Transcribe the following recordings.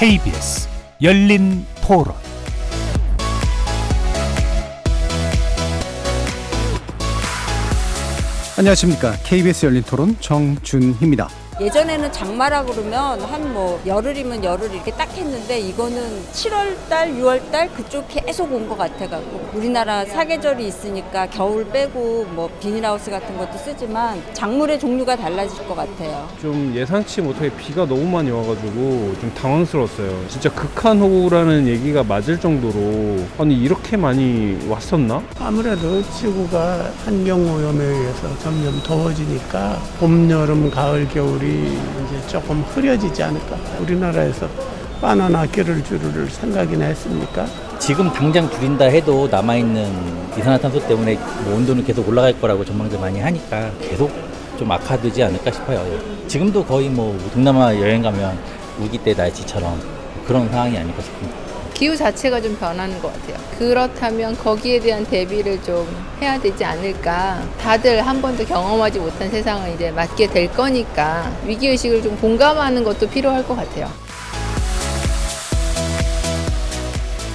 KBS 열린 토론. 안녕하십니까. KBS 열린 토론 정준희입니다. 예전에는 장마라 그러면 한 뭐 열흘이면 열흘 이렇게 딱 했는데 이거는 7월달, 6월달 그쪽 계속 온 것 같아가지고 우리나라 사계절이 있으니까 겨울 빼고 뭐 비닐하우스 같은 것도 쓰지만 작물의 종류가 달라질 것 같아요. 좀 예상치 못하게 비가 너무 많이 와가지고 좀 당황스러웠어요. 진짜 극한호우라는 얘기가 맞을 정도로 아니 이렇게 많이 왔었나? 아무래도 지구가 환경오염에 의해서 점점 더워지니까 봄, 여름, 가을, 겨울이 이제 조금 흐려지지 않을까. 우리나라에서 바나나 귤을 주를 생각이나 했습니까? 지금 당장 줄인다 해도 남아있는 이산화탄소 때문에 뭐 온도는 계속 올라갈 거라고 전망들 많이 하니까 계속 좀 악화되지 않을까 싶어요. 지금도 거의 뭐 동남아 여행 가면 우기 때 날씨처럼 그런 상황이 아닐까 싶습니다. 기후 자체가 좀 변하는 것 같아요. 그렇다면 거기에 대한 대비를 좀 해야 되지 않을까. 다들 한 번도 경험하지 못한 세상을 이제 맞게 될 거니까 위기의식을 좀 공감하는 것도 필요할 것 같아요.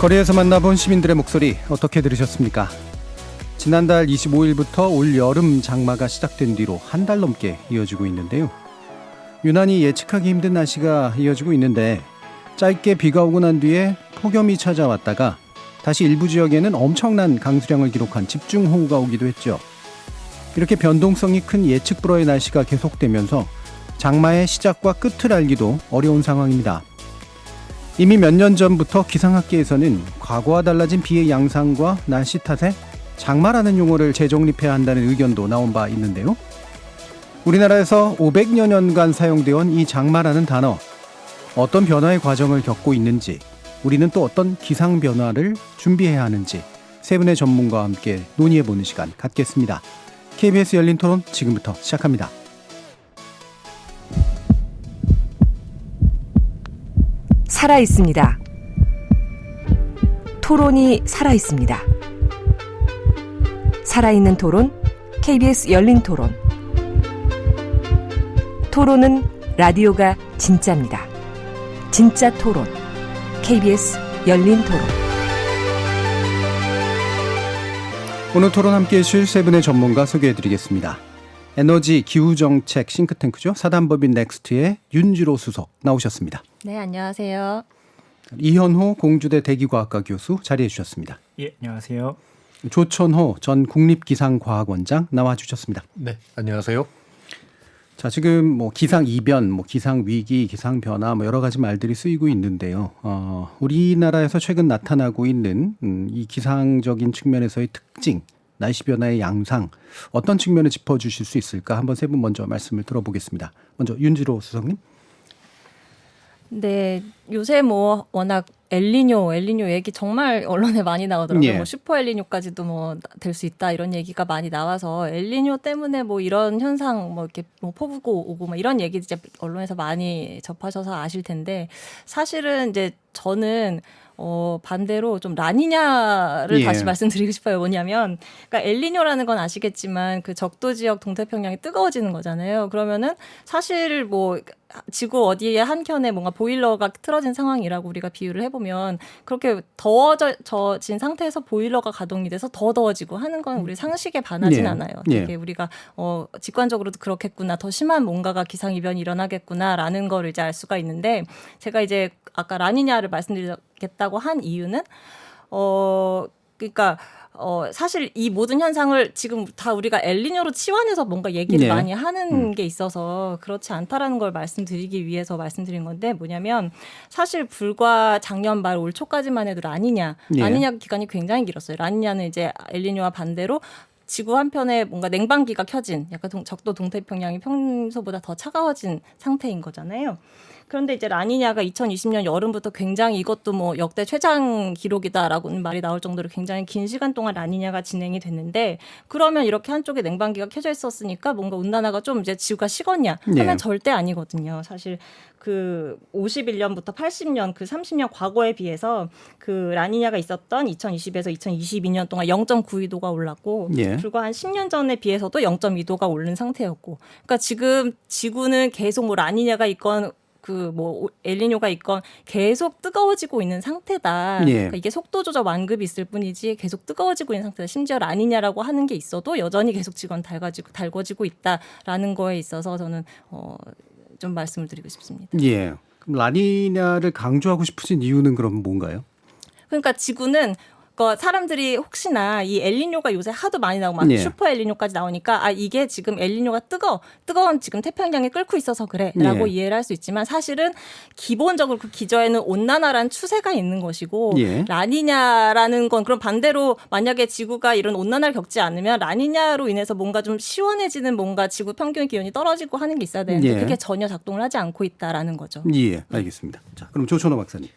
거리에서 만나본 시민들의 목소리 어떻게 들으셨습니까? 지난달 25일부터 올 여름 장마가 시작된 뒤로 한 달 넘게 이어지고 있는데요. 유난히 예측하기 힘든 날씨가 이어지고 있는데 짧게 비가 오고 난 뒤에 폭염이 찾아왔다가 다시 일부 지역에는 엄청난 강수량을 기록한 집중호우가 오기도 했죠. 이렇게 변동성이 큰 예측 불허의 날씨가 계속되면서 장마의 시작과 끝을 알기도 어려운 상황입니다. 이미 몇 년 전부터 기상학계에서는 과거와 달라진 비의 양상과 날씨 탓에 장마라는 용어를 재정립해야 한다는 의견도 나온 바 있는데요. 우리나라에서 500여 년간 사용되어 온 이 장마라는 단어, 어떤 변화의 과정을 겪고 있는지, 우리는 또 어떤 기상 변화를 준비해야 하는지 세 분의 전문가와 함께 논의해보는 시간 갖겠습니다. KBS 열린 토론 지금부터 시작합니다. 살아있습니다. 토론이 살아있습니다. 살아있는 토론, KBS 열린 토론. 토론은 라디오가 진짜입니다. 진짜 토론, KBS 열린 토론. 오늘 토론 함께해 주실 세 분의 전문가 소개해드리겠습니다. 에너지 기후정책 싱크탱크죠. 사단법인 넥스트의 윤주로 수석 나오셨습니다. 네, 안녕하세요. 이현호 공주대 대기과학과 교수 자리해 주셨습니다. 예, 안녕하세요. 조천호 전 국립기상과학원장 나와주셨습니다. 네, 안녕하세요. 자, 지금 뭐 기상 이변, 뭐 기상 위기, 기상 변화, 뭐 여러 가지 말들이 쓰이고 있는데요. 우리나라에서 최근 나타나고 있는 이 기상적인 측면에서의 특징, 날씨 변화의 양상, 어떤 측면을 짚어주실 수 있을까? 한번 세 분 먼저 말씀을 들어보겠습니다. 먼저 윤지로 수석님. 네, 요새 뭐 워낙 엘니뇨 얘기 정말 언론에 많이 나오더라고요. 예. 뭐 슈퍼 엘니뇨까지도 뭐 될 수 있다 이런 얘기가 많이 나와서 엘니뇨 때문에 뭐 이런 현상 뭐 이렇게 뭐 폭우가 오고 뭐 이런 얘기 이제 언론에서 많이 접하셔서 아실 텐데 사실은 이제 저는 반대로 좀 라니냐를 예. 다시 말씀드리고 싶어요. 뭐냐면, 그러니까 엘니뇨라는 건 아시겠지만 그 적도 지역 동태평양이 뜨거워지는 거잖아요. 그러면은 사실 뭐 지구 어디에 한켠에 뭔가 보일러가 틀어진 상황이라고 우리가 비유를 해보면 그렇게 더워진 상태에서 보일러가 가동이 돼서 더 더워지고 하는 건 우리 상식에 반하진 예. 않아요. 예. 되게 우리가 직관적으로도 그렇겠구나, 더 심한 뭔가가 기상이변이 일어나겠구나라는 거를 이제 알 수가 있는데, 제가 이제 아까 라니냐를 말씀드리겠다고 한 이유는 그러니까 사실 이 모든 현상을 지금 다 우리가 엘니뇨로 치환해서 뭔가 얘기를 네. 많이 하는 게 있어서 그렇지 않다라는 걸 말씀드리기 위해서 말씀드린 건데, 뭐냐면 사실 불과 작년 말 올 초까지만 해도 라니냐 기간이 굉장히 길었어요. 라니냐는 이제 엘니뇨와 반대로 지구 한편에 뭔가 냉방기가 켜진, 약간 적도 동태평양이 평소보다 더 차가워진 상태인 거잖아요. 그런데 이제 라니냐가 2020년 여름부터 굉장히 이것도 뭐 역대 최장 기록이다라고는 말이 나올 정도로 굉장히 긴 시간 동안 라니냐가 진행이 됐는데, 그러면 이렇게 한쪽에 냉방기가 켜져 있었으니까 뭔가 온난화가 좀 이제 지구가 식었냐 하면 네. 절대 아니거든요. 사실 그 51년부터 80년 그 30년 과거에 비해서 그 라니냐가 있었던 2020에서 2022년 동안 0.92도가 올랐고, 예. 불과 한 10년 전에 비해서도 0.2도가 오른 상태였고, 그러니까 지금 지구는 계속 뭐 라니냐가 있건 그 뭐 엘니뇨가 있건 계속 뜨거워지고 있는 상태다. 예. 그러니까 이게 속도 조절 완급이 있을 뿐이지 계속 뜨거워지고 있는 상태다. 심지어 라니냐라고 하는 게 있어도 여전히 계속 지금 달궈지고 있다라는 거에 있어서 저는 좀 말씀을 드리고 싶습니다. 예. 그럼 라니냐를 강조하고 싶으신 이유는 그럼 뭔가요? 그러니까 지구는 사람들이 혹시나 이 엘니뇨가 요새 하도 많이 나오고 막 예. 슈퍼 엘니뇨까지 나오니까 이게 지금 엘니뇨가 뜨거운 지금 태평양에 끓고 있어서 그래라고 예. 이해를 할 수 있지만 사실은 기본적으로 그 기저에는 온난화라는 추세가 있는 것이고 예. 라니냐라는 건 그럼 반대로 만약에 지구가 이런 온난화를 겪지 않으면 라니냐로 인해서 뭔가 좀 시원해지는 뭔가 지구 평균 기온이 떨어지고 하는 게 있어야 되는데 예. 그게 전혀 작동을 하지 않고 있다라는 거죠. 예, 알겠습니다. 자, 그럼 조천호 박사님.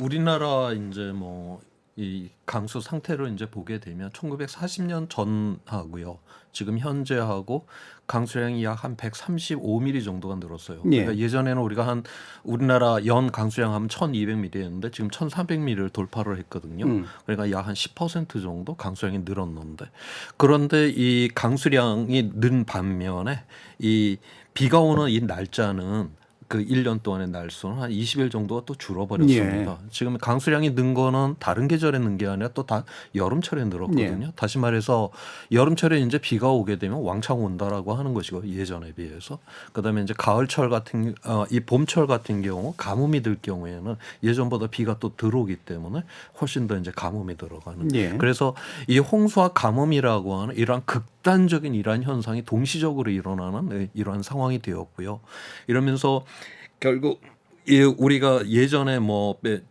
우리나라 이제 뭐 이 강수 상태를 이제 보게 되면 1940년 전하고요. 지금 현재하고 강수량이 약 한 135mm 정도가 늘었어요. 예. 그러니까 예전에는 우리가 우리나라 연 강수량 하면 1,200mm였는데 지금 1,300mm를 돌파를 했거든요. 그러니까 약 한 10% 정도 강수량이 늘었는데 그런데 이 강수량이 는 반면에 이 비가 오는 이 날짜는 그 1년 동안의 날수는 한 20일 정도가 또 줄어버렸습니다. 예. 지금 강수량이 는 거는 다른 계절에 는 게 아니라 또 다 여름철에 늘었거든요. 예. 다시 말해서 여름철에 이제 비가 오게 되면 왕창 온다라고 하는 것이고 예전에 비해서 그다음에 이제 가을철 같은 이 봄철 같은 경우 가뭄이 들 경우에는 예전보다 비가 또 들어오기 때문에 훨씬 더 이제 가뭄이 들어가는. 예. 그래서 이 홍수와 가뭄이라고 하는 이러한 극단적인 이러한 현상이 동시적으로 일어나는 이러한 상황이 되었고요. 이러면서 결국 우리가 예전에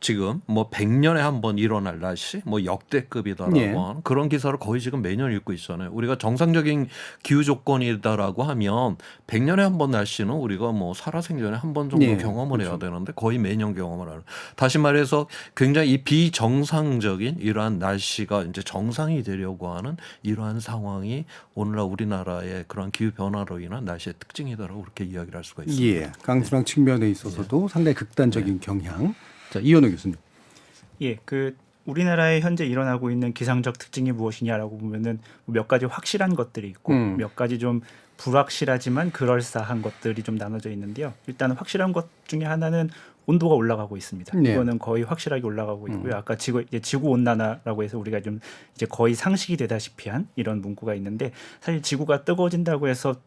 지금 100년에 한 번 일어날 날씨 역대급이다라고 예. 하는 그런 기사를 거의 지금 매년 읽고 있잖아요. 우리가 정상적인 기후 조건이다라고 하면 100년에 한 번 날씨는 우리가 살아생전에 한 번 정도 예. 경험을 해야 그렇죠. 되는데 거의 매년 경험을 하는. 다시 말해서 굉장히 이 비정상적인 이러한 날씨가 이제 정상이 되려고 하는 이러한 상황이 오늘날 우리나라의 그런 기후 변화로 인한 날씨의 특징이다라고 그렇게 이야기를 할 수가 있습니다. 예. 강수량 측면에 있어서도 상당히 극단적인 경향. 자, 이현우 교수님. 예, 우리나라에 현재 일어나고 있는 기상적 특징이 무엇이냐라고 보면은 몇 가지 확실한 것들이 있고 몇 가지 좀 불확실하지만 그럴싸한 것들이 좀 나눠져 있는데요. 일단 확실한 것 중에 하나는 온도가 올라가고 있습니다. 네. 이거는 거의 확실하게 올라가고 있고요. 아까 지구 온난화라고 해서 우리가 좀 이제 거의 상식이 되다시피 한 이런 문구가 있는데 사실 지구가 뜨거워진다고 해서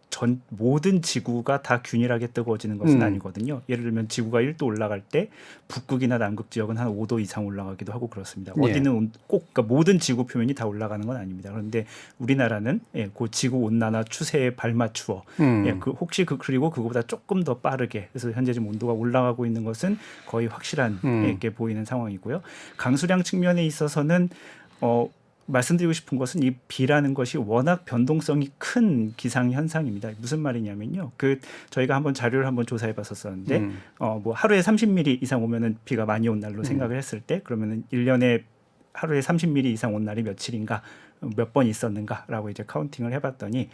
모든 지구가 다 균일하게 뜨거워지는 것은 아니거든요. 예를 들면 지구가 1도 올라갈 때 북극이나 남극 지역은 한 5도 이상 올라가기도 하고 그렇습니다. 네. 어디는 그러니까 모든 지구 표면이 다 올라가는 건 아닙니다. 그런데 우리나라는 그 지구 온난화 추세에 발맞추어 혹시 그리고 그거보다 조금 더 빠르게 그래서 현재 지금 온도가 올라가고 있는 것은 거의 확실한 게 보이는 상황이고요. 강수량 측면에 있어서는 말씀드리고 싶은 것은 이 비라는 것이 워낙 변동성이 큰 기상 현상입니다. 무슨 말이냐면요. 저희가 한번 자료를 한번 조사해 봤었는데 하루에 30mm 이상 오면은 비가 많이 온 날로 생각을 했을 때 그러면은 1년에 하루에 30mm 이상 온 날이 며칠인가 몇 번 있었는가라고 이제 카운팅을 해봤더니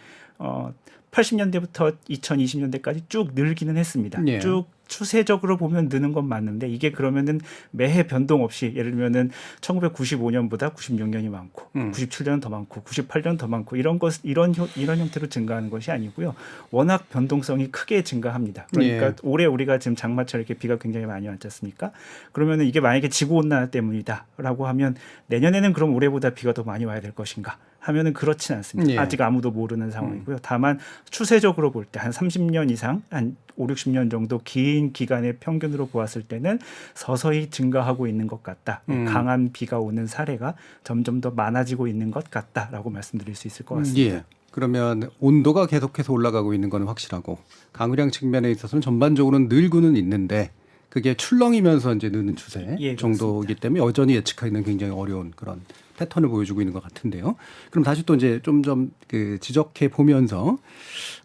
80년대부터 2020년대까지 쭉 늘기는 했습니다. 예. 쭉 추세적으로 보면 느는 건 맞는데 이게 그러면은 매해 변동 없이 예를 들면은 1995년보다 96년이 많고 97년은 더 많고 98년 더 많고 이런 형태로 증가하는 것이 아니고요. 워낙 변동성이 크게 증가합니다. 그러니까 예. 올해 우리가 지금 장마철 이렇게 비가 굉장히 많이 왔지 않습니까? 그러면은 이게 만약에 지구 온난화 때문이다라고 하면 내년에는 그럼 올해보다 비가 더 많이 와야 될 것인가? 하면은 그렇진 않습니다. 예. 아직 아무도 모르는 상황이고요. 다만 추세적으로 볼 때 한 30년 이상 한 5, 60년 정도 긴 기간의 평균으로 보았을 때는 서서히 증가하고 있는 것 같다. 강한 비가 오는 사례가 점점 더 많아지고 있는 것 같다라고 말씀드릴 수 있을 것 같습니다. 예. 그러면 온도가 계속해서 올라가고 있는 건 확실하고 강우량 측면에 있어서는 전반적으로는 늘고는 있는데 그게 출렁이면서 이제 느는 추세 예, 정도이기 때문에 여전히 예측하기는 굉장히 어려운 그런 패턴을 보여주고 있는 것 같은데요. 그럼 다시 또 이제 좀 지적해 보면서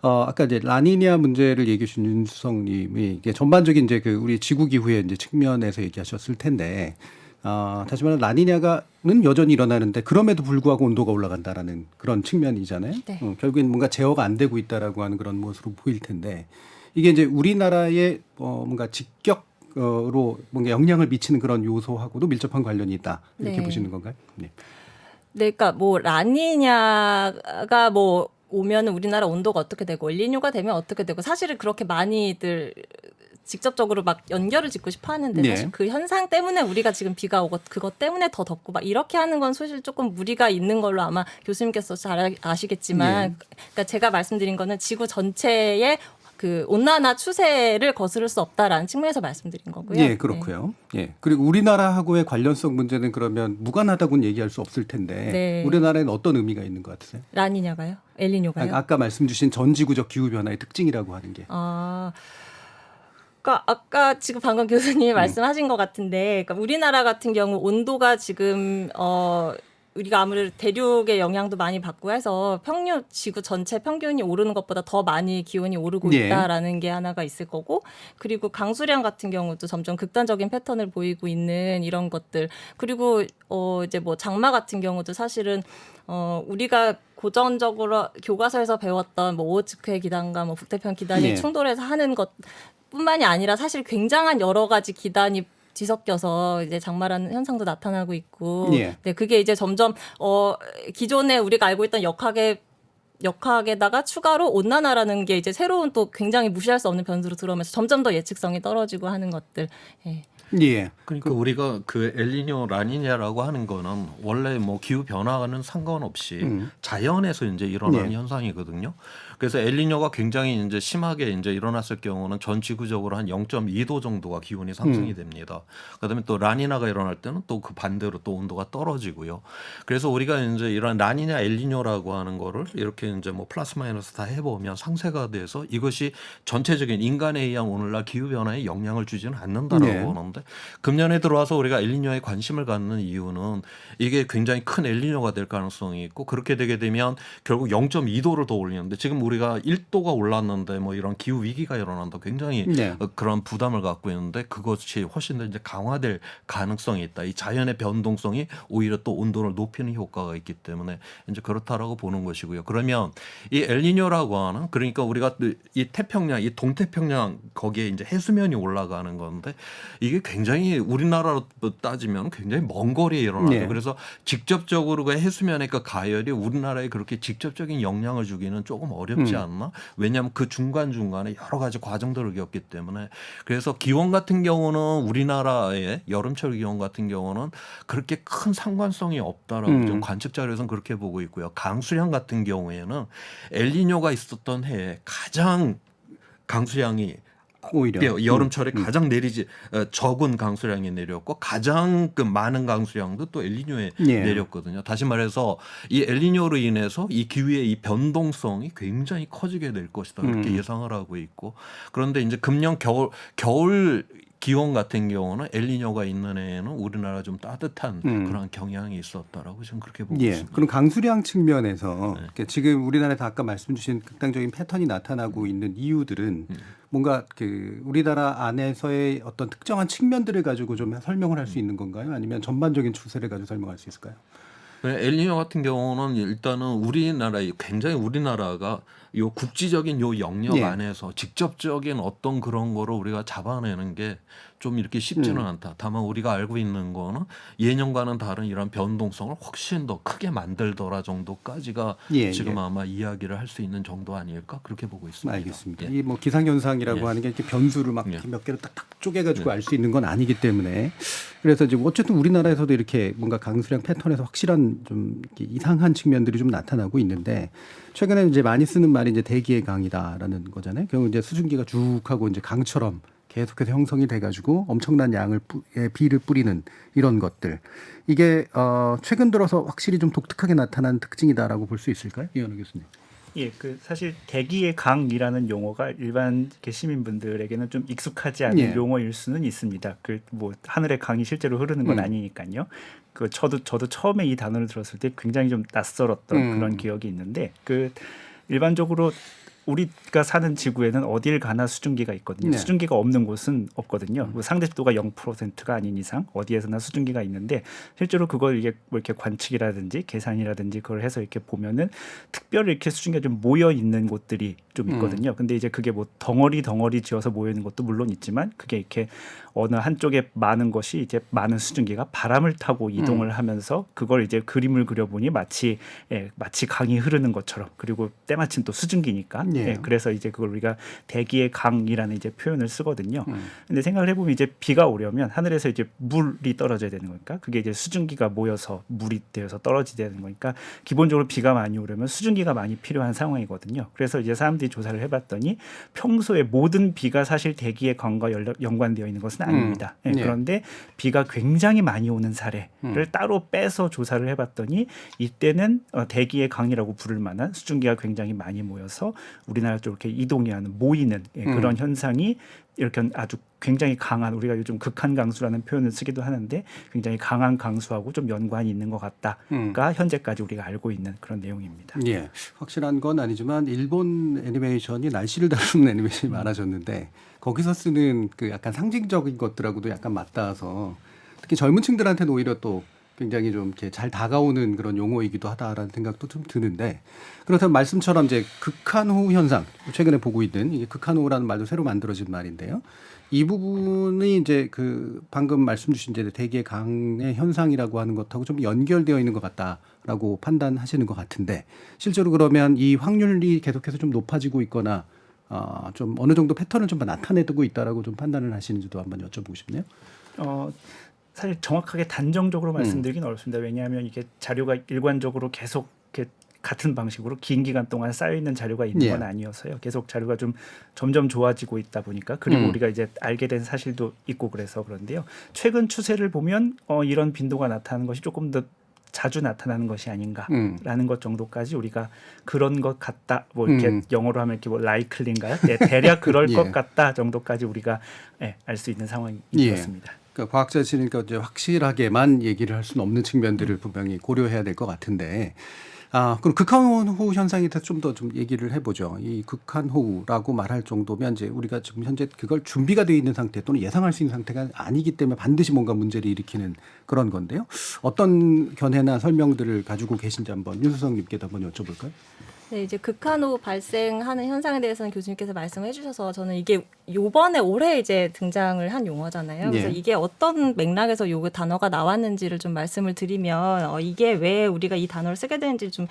아까 이제 라니냐 문제를 얘기해 주신 윤수성님이 이게 전반적인 이제 우리 지구 기후의 이제 측면에서 얘기하셨을 텐데 다시 말하면 라니냐가는 여전히 일어나는데 그럼에도 불구하고 온도가 올라간다라는 그런 측면이잖아요. 네. 결국엔 뭔가 제어가 안 되고 있다라고 하는 그런 모습으로 보일 텐데 이게 이제 우리나라의 뭔가 직격으로 뭔가 영향을 미치는 그런 요소하고도 밀접한 관련이 있다 이렇게 네. 보시는 건가요? 네. 네, 그러니까 라니냐가 오면 우리나라 온도가 어떻게 되고 엘니뇨가 되면 어떻게 되고 사실은 그렇게 많이들 직접적으로 막 연결을 짓고 싶어 하는데 사실 그 현상 때문에 우리가 지금 비가 오고 그것 때문에 더 덥고 막 이렇게 하는 건 사실 조금 무리가 있는 걸로 아마 교수님께서 잘 아시겠지만 그러니까 제가 말씀드린 거는 지구 전체의 그 온난화 추세를 거스를 수 없다라는 측면에서 말씀드린 거고요. 예, 그렇고요. 예. 그리고 우리나라하고의 관련성 문제는 그러면 무관하다고는 얘기할 수 없을 텐데 우리나라에는 어떤 의미가 있는 것 같으세요? 라니냐가요? 엘니뇨가요? 아까 말씀 주신 전지구적 기후 변화의 특징이라고 하는 게. 그러니까 아까 지금 방금 교수님이 말씀하신 것 같은데, 그러니까 우리나라 같은 경우 온도가 지금 우리가 아무래도 대륙의 영향도 많이 받고 해서 지구 전체 평균이 오르는 것보다 더 많이 기온이 오르고 있다라는 게 하나가 있을 거고, 그리고 강수량 같은 경우도 점점 극단적인 패턴을 보이고 있는 이런 것들, 그리고 이제 뭐 장마 같은 경우도 사실은 우리가 고전적으로 교과서에서 배웠던 뭐 오호츠크의 기단과 뭐 북태평 기단이 충돌해서 하는 것뿐만이 아니라 사실 굉장한 여러 가지 기단이 뒤섞여서 이제 장마라는 현상도 나타나고 있고, 네, 그게 이제 점점 기존에 우리가 알고 있던 역학에다가 추가로 온난화라는 게 이제 새로운 또 굉장히 무시할 수 없는 변수로 들어오면서 점점 더 예측성이 떨어지고 하는 것들. 그러니까 우리가 그 엘니뇨, 라니냐라고 하는 거는 원래 뭐 기후 변화와는 상관없이 자연에서 이제 일어나는 현상이거든요. 그래서 엘니뇨가 굉장히 이제 심하게 이제 일어났을 경우는 전 지구적으로 한 0.2도 정도가 기온이 상승이 됩니다. 그다음에 또 라니냐가 일어날 때는 또 그 반대로 또 온도가 떨어지고요. 그래서 우리가 이제 이런 라니냐, 엘니뇨라고 하는 거를 이렇게 이제 뭐 플러스 마이너스 다 해보면 상쇄가 돼서 이것이 전체적인 인간에 의한 오늘날 기후 변화에 영향을 주지는 않는다라고 하는데, 금년에 들어와서 우리가 엘니뇨에 관심을 갖는 이유는 이게 굉장히 큰 엘니뇨가 될 가능성이 있고, 그렇게 되게 되면 결국 0.2도를 더 올리는데, 지금 우리가 1도가 올랐는데 뭐 이런 기후 위기가 일어난다 굉장히 그런 부담을 갖고 있는데, 그것이 훨씬 더 이제 강화될 가능성이 있다. 이 자연의 변동성이 오히려 또 온도를 높이는 효과가 있기 때문에 이제 그렇다라고 보는 것이고요. 그러면 이 엘니뇨라고 하는, 그러니까 우리가 이 태평양, 이 동태평양 거기에 이제 해수면이 올라가는 건데, 이게 굉장히 우리나라로 따지면 굉장히 먼 거리에 일어나죠. 그래서 직접적으로 그 해수면의 그 가열이 우리나라에 그렇게 직접적인 영향을 주기는 조금 어렵지 않나? 왜냐하면 그 중간중간에 여러 가지 과정들을 겪기 때문에. 그래서 기온 같은 경우는 우리나라의 여름철 기온 같은 경우는 그렇게 큰 상관성이 없다라고 좀 관측 자료에서는 그렇게 보고 있고요. 강수량 같은 경우에는 엘니뇨가 있었던 해에 가장 강수량이 오히려 여름철에 가장 적은 강수량이 내렸고, 가장 그 많은 강수량도 또 엘니뇨에 내렸거든요. 다시 말해서 이 엘니뇨로 인해서 이 기후의 이 변동성이 굉장히 커지게 될 것이다, 이렇게 예상을 하고 있고, 그런데 이제 금년 겨울 기온 같은 경우는 엘니뇨가 있는 해에는 우리나라 좀 따뜻한 그런 경향이 있었다라고 저는 그렇게 보고 있습니다. 그럼 강수량 측면에서 지금 우리나라에서 아까 말씀 주신 극단적인 패턴이 나타나고 있는 이유들은 뭔가 그 우리나라 안에서의 어떤 특정한 측면들을 가지고 좀 설명을 할 수 있는 건가요? 아니면 전반적인 추세를 가지고 설명할 수 있을까요? 엘니뇨 같은 경우는 일단은 우리나라가 요 국지적인 요 영역 안에서 직접적인 어떤 그런 거를 우리가 잡아내는 게 좀 이렇게 쉽지는 않다. 다만 우리가 알고 있는 거는 예년과는 다른 이런 변동성을 훨씬 더 크게 만들더라 정도까지가 지금 아마 이야기를 할 수 있는 정도 아닐까, 그렇게 보고 있습니다. 알겠습니다. 이 뭐 기상 현상이라고 하는 게 이렇게 변수를 막 몇 개로 딱딱 쪼개가지고 알 수 있는 건 아니기 때문에, 그래서 지금 어쨌든 우리나라에서도 이렇게 뭔가 강수량 패턴에서 확실한 좀 이상한 측면들이 좀 나타나고 있는데, 최근에 이제 많이 쓰는 말이 이제 대기의 강이다라는 거잖아요. 결국 이제 수증기가 쭉 하고 이제 강처럼 계속해서 형성이 돼가지고 엄청난 양의 비를 뿌리는 이런 것들, 이게 최근 들어서 확실히 좀 독특하게 나타난 특징이다라고 볼 수 있을까요, 이현우 교수님? 그 사실 대기의 강이라는 용어가 일반 시민분들에게는 좀 익숙하지 않은 용어일 수는 있습니다. 그 뭐 하늘의 강이 실제로 흐르는 건 아니니까요. 저도 처음에 이 단어를 들었을 때 굉장히 좀 낯설었던 그런 기억이 있는데, 일반적으로 우리가 사는 지구에는 어딜 가나 수증기가 있거든요. 수증기가 없는 곳은 없거든요. 상대적도가 0%가 아닌 이상 어디에서나 수증기가 있는데, 실제로 그걸 이게 뭐 이렇게 관측이라든지 계산이라든지 그걸 해서 이렇게 보면은 특별히 이렇게 수증기가 좀 모여 있는 곳들이 좀 있거든요. 근데 이제 그게 뭐 덩어리 지어서 모여 있는 것도 물론 있지만, 그게 이렇게 어느 한쪽에 많은 것이 이제 많은 수증기가 바람을 타고 이동을 하면서 그걸 이제 그림을 그려보니 마치 강이 흐르는 것처럼, 그리고 때마침 또 수증기니까 예. 예, 그래서 이제 그걸 우리가 대기의 강이라는 이제 표현을 쓰거든요. 근데 생각을 해보면 이제 비가 오려면 하늘에서 이제 물이 떨어져야 되는 거니까 그게 이제 수증기가 모여서 물이 되어서 떨어지게 되는 거니까 기본적으로 비가 많이 오려면 수증기가 많이 필요한 상황이거든요. 그래서 이제 사람들이 조사를 해봤더니 평소에 모든 비가 사실 대기의 강과 연관되어 있는 것은 아닙니다. 예, 예. 그런데 비가 굉장히 많이 오는 사례를 따로 빼서 조사를 해봤더니 이때는 대기의 강이라고 부를 만한 수증기가 굉장히 많이 모여서 우리나라 쪽으로 이렇게 이동이 하는 모이는 그런 현상이 이렇게 아주 굉장히 강한 우리가 요즘 극한 강수라는 표현을 쓰기도 하는데 굉장히 강한 강수하고 좀 연관이 있는 것 같다가 현재까지 우리가 알고 있는 그런 내용입니다. 예, 확실한 건 아니지만 일본 애니메이션이 날씨를 다루는 애니메이션이 많아졌는데 거기서 쓰는 그 약간 상징적인 것들하고도 약간 맞닿아서 특히 젊은 층들한테는 오히려 또 굉장히 좀 이렇게 잘 다가오는 그런 용어이기도 하다라는 생각도 좀 드는데 그렇다면 말씀처럼 이제 극한호우 현상 최근에 보고 있는 이게 극한호우라는 말도 새로 만들어진 말인데요. 이 부분이 이제 그 방금 말씀 주신 이제 대기의 강의 현상이라고 하는 것하고 좀 연결되어 있는 것 같다라고 판단하시는 것 같은데 실제로 그러면 이 확률이 계속해서 좀 높아지고 있거나 좀 어느 정도 패턴을 좀 나타내고 있다라고 좀 판단을 하시는지도 한번 여쭤보고 싶네요. 사실 정확하게 단정적으로 말씀드리긴 어렵습니다. 왜냐하면 이게 자료가 일관적으로 계속 이렇게 같은 방식으로 긴 기간 동안 쌓여 있는 자료가 있는 건 아니어서요. 계속 자료가 좀 점점 좋아지고 있다 보니까 그리고 우리가 이제 알게 된 사실도 있고 그래서 그런데요. 최근 추세를 보면 이런 빈도가 나타나는 것이 조금 더 자주 나타나는 것이 아닌가라는 것 정도까지 우리가 그런 것 같다. 뭐 이렇게 영어로 하면 이렇게 뭐 likely인가요? 네, 대략 그럴 것 같다 정도까지 우리가 알 수 있는 상황인 것 같습니다. 그러니까 과학자시니까 이제 확실하게만 얘기를 할 수는 없는 측면들을 분명히 고려해야 될 것 같은데, 그럼 극한호우 현상에 대해서 좀 더 좀 얘기를 해보죠. 이 극한호우라고 말할 정도면 이제 우리가 지금 현재 그걸 준비가 되어 있는 상태 또는 예상할 수 있는 상태가 아니기 때문에 반드시 뭔가 문제를 일으키는 그런 건데요. 어떤 견해나 설명들을 가지고 계신지 한번 윤수성님께도 한번 여쭤볼까요? 네, 이제 극한호우 발생하는 현상에 대해서는 교수님께서 말씀해 주셔서 저는 이게 요번에 올해 이제 등장을 한 용어잖아요. 그래서 이게 어떤 맥락에서 요 단어가 나왔는지를 좀 말씀을 드리면 이게 왜 우리가 이 단어를 쓰게 되는지 좀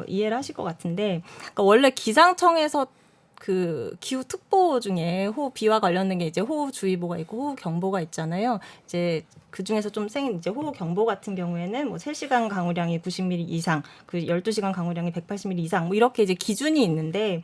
이해를 하실 것 같은데 그러니까 원래 기상청에서 그 기후특보 중에 비와 관련된 게 이제 호우주의보가 있고 호우경보가 있잖아요. 이제 그 중에서 좀 이제 호우경보 같은 경우에는 뭐 3시간 강우량이 90mm 이상, 그 12시간 강우량이 180mm 이상, 뭐 이렇게 이제 기준이 있는데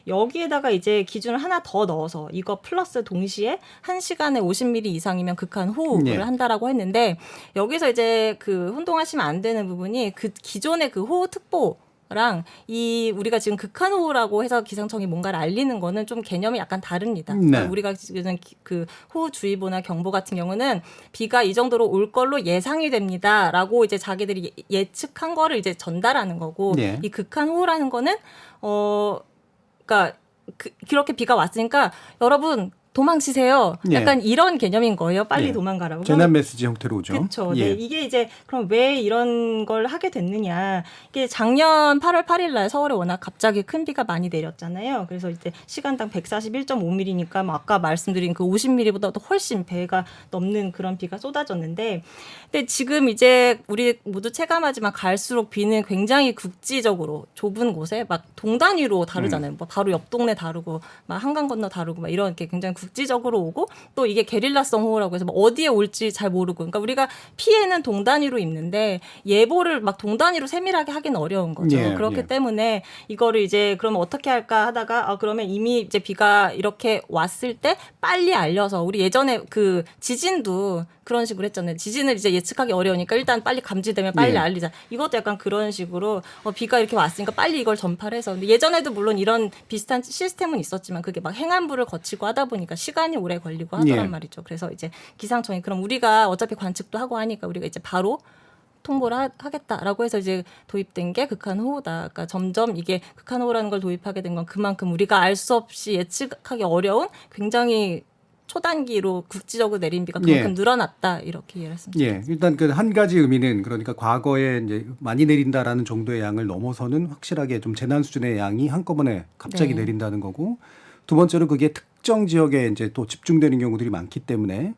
여기에다가 이제 기준을 하나 더 넣어서 이거 플러스 동시에 1시간에 50mm 이상이면 극한 호우를 한다라고 했는데 여기서 이제 그 혼동하시면 안 되는 부분이 그 기존의 그 호우특보 랑 이 우리가 지금 극한호우라고 해서 기상청이 뭔가를 알리는 거는 좀 개념이 약간 다릅니다. 그러니까 우리가 지금 그 호우주의보나 경보 같은 경우는 비가 이 정도로 올 걸로 예상이 됩니다라고 이제 자기들이 예측한 거를 이제 전달하는 거고 이 극한호우라는 거는 그러니까 그렇게 비가 왔으니까 여러분 도망치세요. 약간 이런 개념인 거예요. 빨리 도망가라고. 재난 메시지 형태로 오죠. 그렇죠. 네, 이게 이제 그럼 왜 이런 걸 하게 됐느냐. 이게 작년 8월 8일 날 서울에 워낙 갑자기 큰 비가 많이 내렸잖아요. 그래서 이제 시간당 141.5mm니까 뭐 아까 말씀드린 그 50mm보다도 훨씬 배가 넘는 그런 비가 쏟아졌는데 근데 지금 이제 우리 모두 체감하지만 갈수록 비는 굉장히 국지적으로 좁은 곳에 막 동 단위로 다르잖아요. 뭐 바로 옆 동네 다르고 막 한강 건너 다르고 막 이런 게 굉장히 국지적으로 오고 또 이게 게릴라성 호우라고 해서 뭐 어디에 올지 잘 모르고 그러니까 우리가 피해는 동 단위로 입는데 예보를 막 동 단위로 세밀하게 하기는 어려운 거죠. 그렇기 때문에 이거를 이제 그러면 어떻게 할까 하다가 그러면 이미 이제 비가 이렇게 왔을 때 빨리 알려서 우리 예전에 그 지진도 그런 식으로 했잖아요. 지진을 이제 예측하기 어려우니까 일단 빨리 감지되면 빨리 알리자. 이것도 약간 그런 식으로 비가 이렇게 왔으니까 빨리 이걸 전파를 해서 근데 예전에도 물론 이런 비슷한 시스템은 있었지만 그게 막 행안부를 거치고 하다 보니까 시간이 오래 걸리고 하더란 말이죠. 그래서 이제 기상청이 그럼 우리가 어차피 관측도 하고 하니까 우리가 이제 바로 통보를 하겠다라고 해서 이제 도입된 게 극한호우다. 그러니까 점점 이게 극한호우라는 걸 도입하게 된 건 그만큼 우리가 알 수 없이 예측하기 어려운 굉장히 초단기로 국지적으로 내린 비가 그만큼 늘어났다 이렇게 이해를 했습니다. 일단 그 한 가지 의미는 그러니까 과거에 이제 많이 내린다라는 정도의 양을 넘어서는 확실하게 좀 재난 수준의 양이 한꺼번에 갑자기 내린다는 거고 두 번째로 그게 특정 지역에 이제 또 집중되는 경우들이 많기 때문에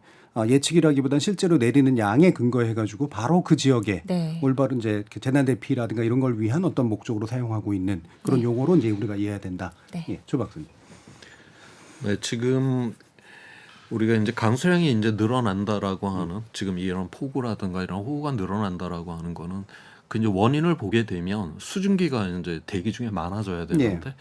예측이라기보다는 실제로 내리는 양에 근거해가지고 바로 그 지역에 네. 올바른 이제 재난 대피라든가 이런 걸 위한 어떤 목적으로 사용하고 있는 그런 용어로 이제 우리가 이해해야 된다. 네. 예, 조 박사님. 네, 지금 우리가 이제 강수량이 이제 늘어난다라고 하는 지금 이런 폭우라든가 이런 호우가 늘어난다라고 하는 거는 그 이제 원인을 보게 되면 수증기가 이제 대기 중에 많아져야 되는데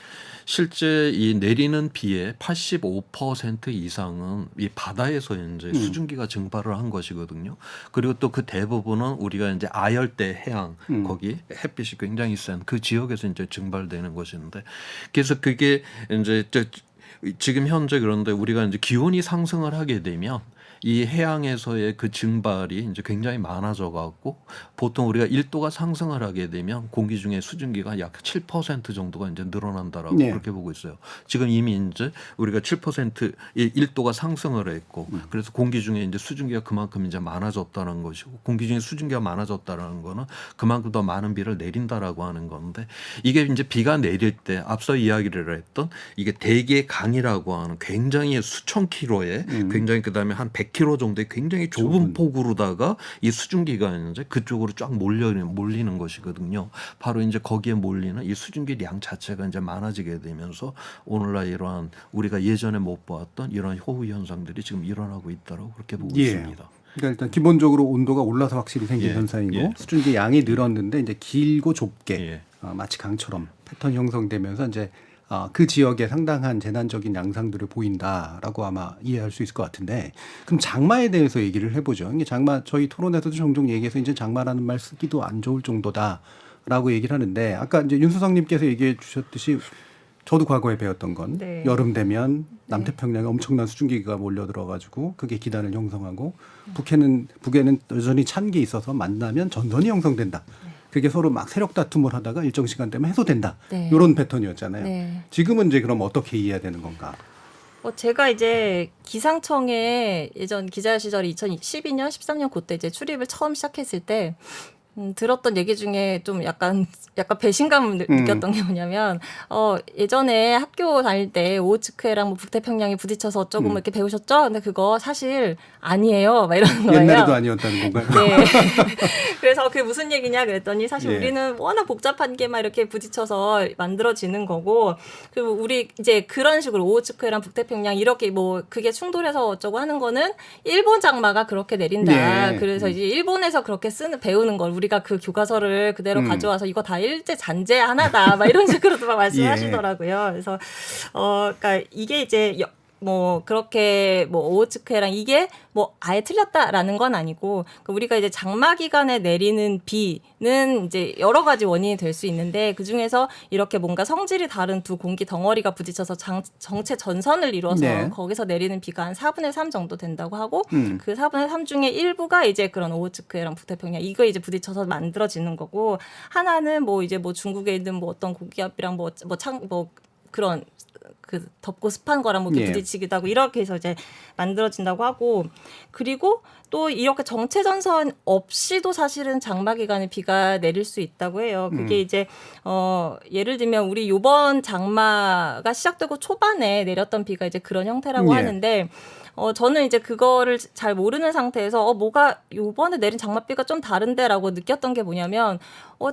실제 이 내리는 비의 85% 이상은 이 바다에서 이제 수증기가 증발을 한 것이거든요. 그리고 또 그 대부분은 우리가 이제 아열대 해양 거기 햇빛이 굉장히 센 그 지역에서 이제 증발되는 것인데 그래서 그게 이제 지금 현재 그런데 우리가 이제 기온이 상승을 하게 되면 이 해양에서의 그 증발이 이제 굉장히 많아져 갖고 보통 우리가 1도가 상승을 하게 되면 공기 중에 수증기가 약 7% 정도가 이제 늘어난다라고 그렇게 보고 있어요. 지금 이미 이제 우리가 7% 1도가 상승을 했고 그래서 공기 중에 이제 수증기가 그만큼 이제 많아졌다는 것이고 공기 중에 수증기가 많아졌다라는 거는 그만큼 더 많은 비를 내린다라고 하는 건데 이게 이제 비가 내릴 때 앞서 이야기를 했던 이게 대기의 강이라고 하는 굉장히 수천 킬로에 굉장히 그다음에 한 100km 정도의 굉장히 좁은 폭우로다가 이 수증기가 이제 그쪽으로 쫙 몰리는 것이거든요. 바로 이제 거기에 몰리는 이 수증기 량 자체가 이제 많아지게 되면서 오늘날 이러한 우리가 예전에 못 보았던 이런 호우 현상들이 지금 일어나고 있다고 그렇게 보고 있습니다. 그러니까 일단 기본적으로 온도가 올라서 확실히 생긴 현상이고 수증기 양이 늘었는데 이제 길고 좁게 마치 강처럼 패턴 형성되면서 이제 그 지역에 상당한 재난적인 양상들을 보인다라고 아마 이해할 수 있을 것 같은데 그럼 장마에 대해서 얘기를 해보죠. 이게 장마 저희 토론에서도 종종 얘기해서 이제 장마라는 말 쓰기도 안 좋을 정도다라고 얘기를 하는데 아까 이제 윤수성님께서 얘기해 주셨듯이 저도 과거에 배웠던 건 여름 되면 남태평양에 엄청난 수증기가 몰려들어가지고 그게 기단을 형성하고 북에는 여전히 찬 게 있어서 만나면 전선이 형성된다. 그게 서로 막 세력 다툼을 하다가 일정 시간 되면 해소된다. 이런 패턴이었잖아요. 지금은 이제 그럼 어떻게 이해해야 되는 건가? 제가 이제 기상청에 예전 기자 시절에 2012년, 13년 그때 이제 출입을 처음 시작했을 때 들었던 얘기 중에 좀 약간 배신감을 느꼈던 게 뭐냐면 예전에 학교 다닐 때 오호츠크해랑 뭐 북태평양이 부딪혀서 어쩌고 뭐 이렇게 배우셨죠? 근데 그거 사실 아니에요. 막 이러는 거예요. 옛날에도 아니었다는 건가요? 네. 그래서 그게 무슨 얘기냐 그랬더니 사실 우리는 워낙 복잡한 게 막 이렇게 부딪혀서 만들어지는 거고 그리고 우리 이제 그런 식으로 오호츠크해랑 북태평양 이렇게 뭐 그게 충돌해서 어쩌고 하는 거는 일본 장마가 그렇게 내린다. 그래서 이제 일본에서 그렇게 배우는 걸 우리가 그 교과서를 그대로 가져와서 이거 다 일제 잔재 하나다. 막 이런 식으로도 막 말씀하시더라고요. 그래서 그러니까 이게 이제 뭐 그렇게 뭐 오호츠크해랑 이게 뭐 아예 틀렸다라는 건 아니고 우리가 이제 장마 기간에 내리는 비는 이제 여러 가지 원인이 될 수 있는데 그 중에서 이렇게 뭔가 성질이 다른 두 공기 덩어리가 부딪혀서 정체 전선을 이루어서 거기서 내리는 비가 한 4분의 3 정도 된다고 하고 그 4분의 3 중에 일부가 이제 그런 오호츠크해랑 북태평양 이거 이제 부딪혀서 만들어지는 거고 하나는 뭐 이제 뭐 중국에 있는 뭐 어떤 고기압이랑 뭐 그런 그 덥고 습한 거랑 뭐 부딪히기도 하고 이렇게 해서 이제 만들어진다고 하고 그리고 또 이렇게 정체 전선 없이도 사실은 장마 기간에 비가 내릴 수 있다고 해요. 그게 이제 예를 들면 우리 요번 장마가 시작되고 초반에 내렸던 비가 이제 그런 형태라고 하는데 저는 이제 그거를 잘 모르는 상태에서 뭐가 요번에 내린 장마비가 좀 다른데라고 느꼈던 게 뭐냐면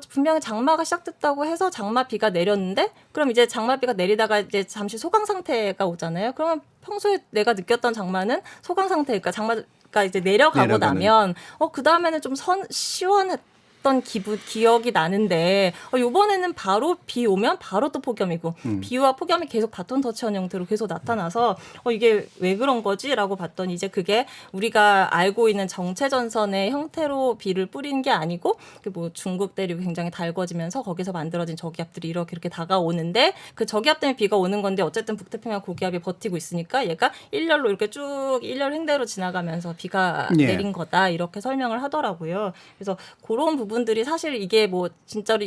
분명히 장마가 시작됐다고 해서 장마비가 내렸는데 그럼 이제 장마비가 내리다가 이제 잠시 소강 상태가 오잖아요. 그러면 평소에 내가 느꼈던 장마는 소강 상태니까 장마가 이제 내려가고 나면 그 다음에는 좀 시원했던 기억이 나는데 이번에는 바로 비 오면 바로 또 폭염이고 비와 폭염이 계속 바톤 터치한 형태로 계속 나타나서 이게 왜 그런 거지라고 봤더니 이제 그게 우리가 알고 있는 정체 전선의 형태로 비를 뿌리는 게 아니고 뭐 중국 대륙이 굉장히 달궈지면서 거기서 만들어진 저기압들이 이렇게 다가오는데 그 저기압 때문에 비가 오는 건데 어쨌든 북태평양 고기압이 버티고 있으니까 얘가 일렬로 이렇게 쭉 일렬 횡대로 지나가면서 비가 내린 거다 이렇게 설명을 하더라고요. 그래서 그런 부분들이 사실 이게 뭐 진짜로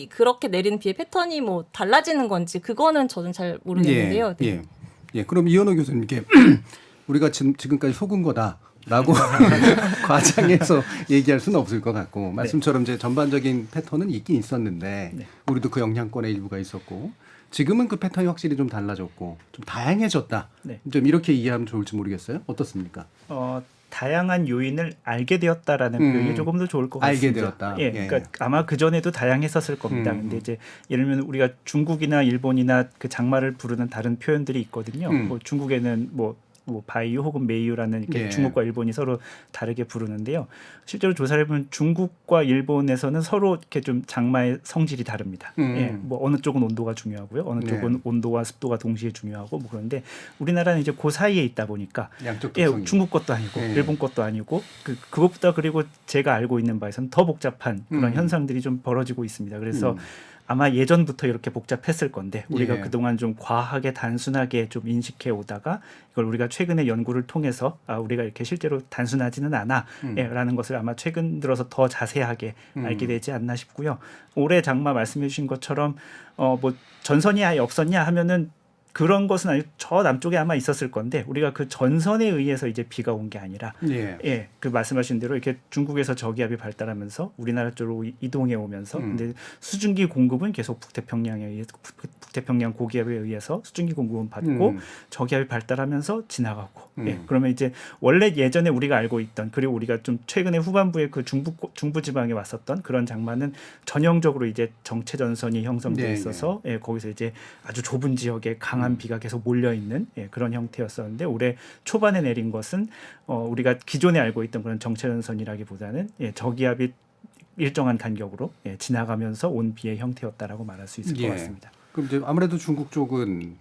그렇게 내리는 비의 패턴이 뭐 달라지는 건지 그거는 저는 잘 모르겠는데요. 그럼 이현호 교수님께 우리가 지금까지 속은 거다라고 과장해서 얘기할 수는 없을 것 같고 말씀처럼 이제 전반적인 패턴은 있긴 있었는데 우리도 그 영향권의 일부가 있었고 지금은 그 패턴이 확실히 좀 달라졌고 좀 다양해졌다. 좀 이렇게 이해하면 좋을지 모르겠어요. 어떻습니까? 다양한 요인을 알게 되었다라는 표현이 조금 더 좋을 것 같습니다. 알게 되었다. 예, 그러니까 아마 그 전에도 다양했었을 겁니다. 근데 이제 예를 들면 우리가 중국이나 일본이나 그 장마를 부르는 다른 표현들이 있거든요. 뭐 중국에는 뭐 바이유 혹은 메이유라는 이렇게 중국과 일본이 서로 다르게 부르는데요. 실제로 조사를 해보면 중국과 일본에서는 서로 이렇게 좀 장마의 성질이 다릅니다. 예, 뭐 어느 쪽은 온도가 중요하고요, 어느 쪽은 온도와 습도가 동시에 중요하고 뭐 그런데 우리나라는 이제 그 사이에 있다 보니까 중국 것도 아니고 일본 것도 아니고 그것보다 그리고 제가 알고 있는 바에서는 더 복잡한 그런 현상들이 좀 벌어지고 있습니다. 그래서 아마 예전부터 이렇게 복잡했을 건데 우리가 그동안 좀 과하게 단순하게 좀 인식해 오다가 이걸 우리가 최근에 연구를 통해서 우리가 이렇게 실제로 단순하지는 않아 라는 것을 아마 최근 들어서 더 자세하게 알게 되지 않나 싶고요. 올해 장마 말씀해 주신 것처럼 뭐 전선이 아예 없었냐 하면은 그런 것은 아니고 저 남쪽에 아마 있었을 건데 우리가 그 전선에 의해서 이제 비가 온 게 아니라 그 말씀하신 대로 이렇게 중국에서 저기압이 발달하면서 우리나라 쪽으로 이동해 오면서 근데 수증기 공급은 계속 북태평양 고기압에 의해서 수증기 공급은 받고 저기압이 발달하면서 지나가고 그러면 이제 원래 예전에 우리가 알고 있던 그리고 우리가 좀 최근에 후반부에 그 중부 지방에 왔었던 그런 장마는 전형적으로 이제 정체 전선이 형성돼 있어서 거기서 이제 아주 좁은 지역에 강한 비가 계속 몰려 있는 그런 형태였었는데 올해 초반에 내린 것은 우리가 기존에 알고 있던 그런 정체 전선이라기보다는 저기압이 일정한 간격으로 지나가면서 온 비의 형태였다라고 말할 수 있을 것 같습니다. 그럼 이제 아무래도 중국 쪽은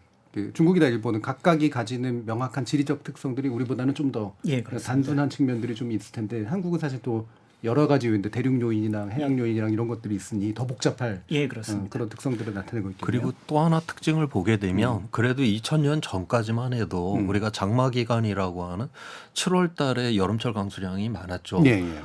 중국이나 일본은 각각이 가지는 명확한 지리적 특성들이 우리보다는 좀 더 단순한 측면들이 좀 있을 텐데 한국은 사실 또 여러 가지 요인들 대륙 요인이나 해양 요인이랑 이런 것들이 있으니 더 복잡할 그렇습니다. 그런 특성들을 나타내고 있겠네요. 그리고 또 하나 특징을 보게 되면 그래도 2000년 전까지만 해도 우리가 장마 기간이라고 하는 7월 달에 여름철 강수량이 많았죠.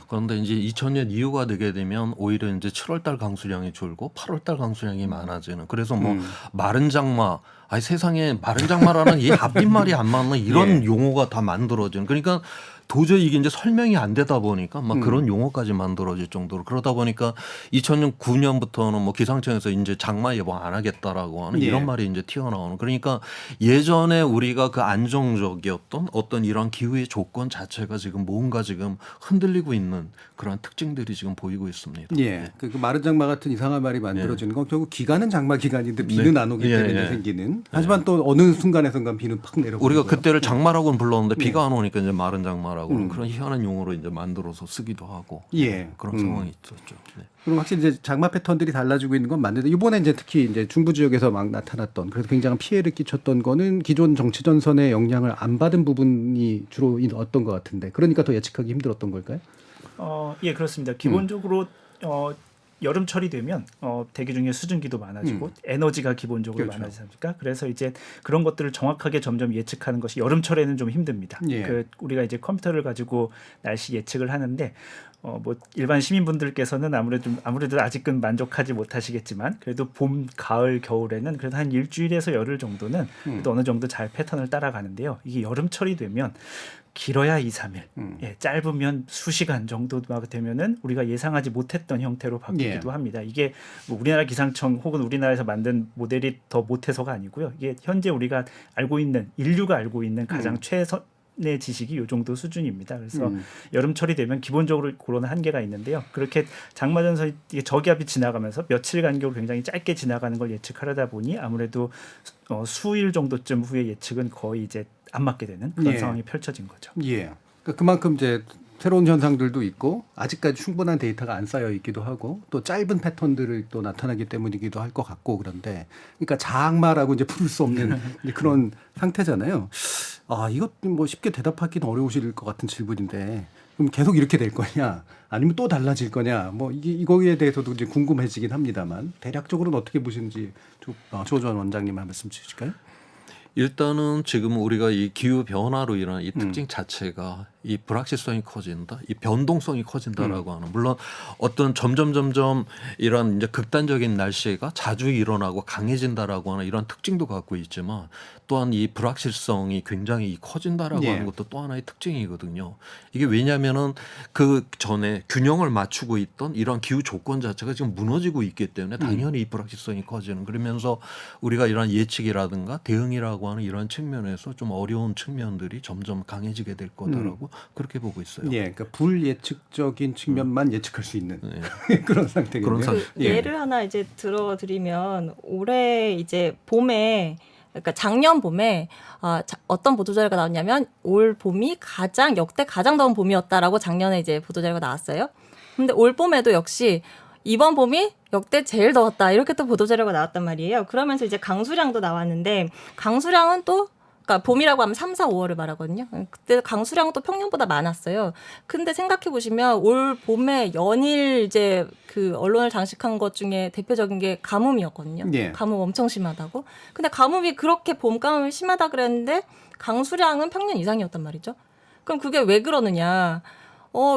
그런데 이제 2000년 이후가 되게 되면 오히려 이제 7월 달 강수량이 줄고 8월 달 강수량이 많아지는 그래서 뭐 마른 장마 세상에 마른 장마라는 이 앞뒷말이 안 맞는 이런 용어가 다 만들어지는 그러니까 도저히 이게 이제 설명이 안 되다 보니까 막 그런 용어까지 만들어질 정도로 그러다 보니까 2009년부터는 뭐 기상청에서 이제 장마 예보 안 하겠다라고 하는 이런 말이 이제 튀어나오는 그러니까 예전에 우리가 그 안정적이었던 어떤 이런 기후의 조건 자체가 지금 뭔가 지금 흔들리고 있는 그런 특징들이 지금 보이고 있습니다. 그 마른 장마 같은 이상한 말이 만들어지는 건 결국 기간은 장마 기간인데 비는 안 오기 때문에 생기는 하지만 또 어느 순간에선가 비는 팍 내려오고 우리가 그때를 장마라고는 불렀는데 비가 안 오니까 이제 마른 장마라고 그런 희한한 용어로 이제 만들어서 쓰기도 하고 그런 상황이 있었죠. 그럼 확실히 이제 장마 패턴들이 달라지고 있는 건 맞는데 이번에 이제 특히 이제 중부 지역에서 막 나타났던 그래서 굉장한 피해를 끼쳤던 거는 기존 정치 전선의 영향을 안 받은 부분이 주로 어떤 것 같은데 그러니까 더 예측하기 힘들었던 걸까요? 그렇습니다. 기본적으로 여름철이 되면 대기 중에 수증기도 많아지고 에너지가 기본적으로 많아지지 않습니까? 그래서 이제 그런 것들을 정확하게 점점 예측하는 것이 여름철에는 좀 힘듭니다. 우리가 이제 컴퓨터를 가지고 날씨 예측을 하는데 뭐 일반 시민분들께서는 아무래도 아직은 만족하지 못하시겠지만 그래도 봄, 가을, 겨울에는 그래도 한 일주일에서 열흘 정도는 그래도 어느 정도 잘 패턴을 따라가는데요. 이게 여름철이 되면 길어야 2, 3일, 짧으면 수시간 정도가 되면은 우리가 예상하지 못했던 형태로 바뀌기도 합니다. 이게 뭐 우리나라 기상청 혹은 우리나라에서 만든 모델이 더 못해서가 아니고요. 이게 현재 우리가 알고 있는 인류가 알고 있는 가장 최선의 지식이 이 정도 수준입니다. 그래서 여름철이 되면 기본적으로 그런 한계가 있는데요. 그렇게 장마전선이 저기압이 지나가면서 며칠 간격으로 굉장히 짧게 지나가는 걸 예측하려다 보니 아무래도 수일 정도쯤 후에 예측은 거의 이제 안 맞게 되는 그런 상황이 펼쳐진 거죠. 그러니까 그만큼 이제 새로운 현상들도 있고 아직까지 충분한 데이터가 안 쌓여 있기도 하고 또 짧은 패턴들을 또 나타나기 때문이기도 할 것 같고 그런데 그러니까 장마라고 이제 부를 수 없는 그런 상태잖아요. 이것 뭐 쉽게 대답하기는 어려우실 것 같은 질문인데 그럼 계속 이렇게 될 거냐 아니면 또 달라질 거냐 뭐 이거에 대해서도 이제 궁금해지긴 합니다만 대략적으로는 어떻게 보시는지 조주환 원장님 한 말씀 주실까요? 일단은 지금 우리가 이 기후 변화로 인한 이 특징 자체가 이 불확실성이 커진다, 이 변동성이 커진다라고 하는 물론 어떤 점점 이런 이제 극단적인 날씨가 자주 일어나고 강해진다라고 하는 이런 특징도 갖고 있지만 또한 이 불확실성이 굉장히 커진다라고 하는 것도 또 하나의 특징이거든요. 이게 왜냐하면은 그 전에 균형을 맞추고 있던 이런 기후 조건 자체가 지금 무너지고 있기 때문에 당연히 이 불확실성이 커지는 그러면서 우리가 이런 예측이라든가 대응이라고 하는 이런 측면에서 좀 어려운 측면들이 점점 강해지게 될 거다라고 그렇게 보고 있어요. 예, 그러니까 불예측적인 측면만 예측할 수 있는 그런 상태겠네요. 예를 하나 이제 들어드리면 올해 이제 봄에 그러니까 작년 봄에 어떤 보도자료가 나왔냐면 올 봄이 역대 가장 더운 봄이었다라고 작년에 이제 보도자료가 나왔어요. 근데 올 봄에도 역시 이번 봄이 역대 제일 더웠다 이렇게 또 보도자료가 나왔단 말이에요. 그러면서 이제 강수량도 나왔는데 강수량은 또 그러니까 봄이라고 하면 3, 4, 5월을 말하거든요. 그때 강수량은 또 평년보다 많았어요. 근데 생각해 보시면 올 봄에 연일 이제 그 언론을 장식한 것 중에 대표적인 게 가뭄이었거든요. 예. 가뭄 엄청 심하다고. 근데 가뭄이 그렇게 봄 가뭄이 심하다 그랬는데 강수량은 평년 이상이었단 말이죠. 그럼 그게 왜 그러느냐?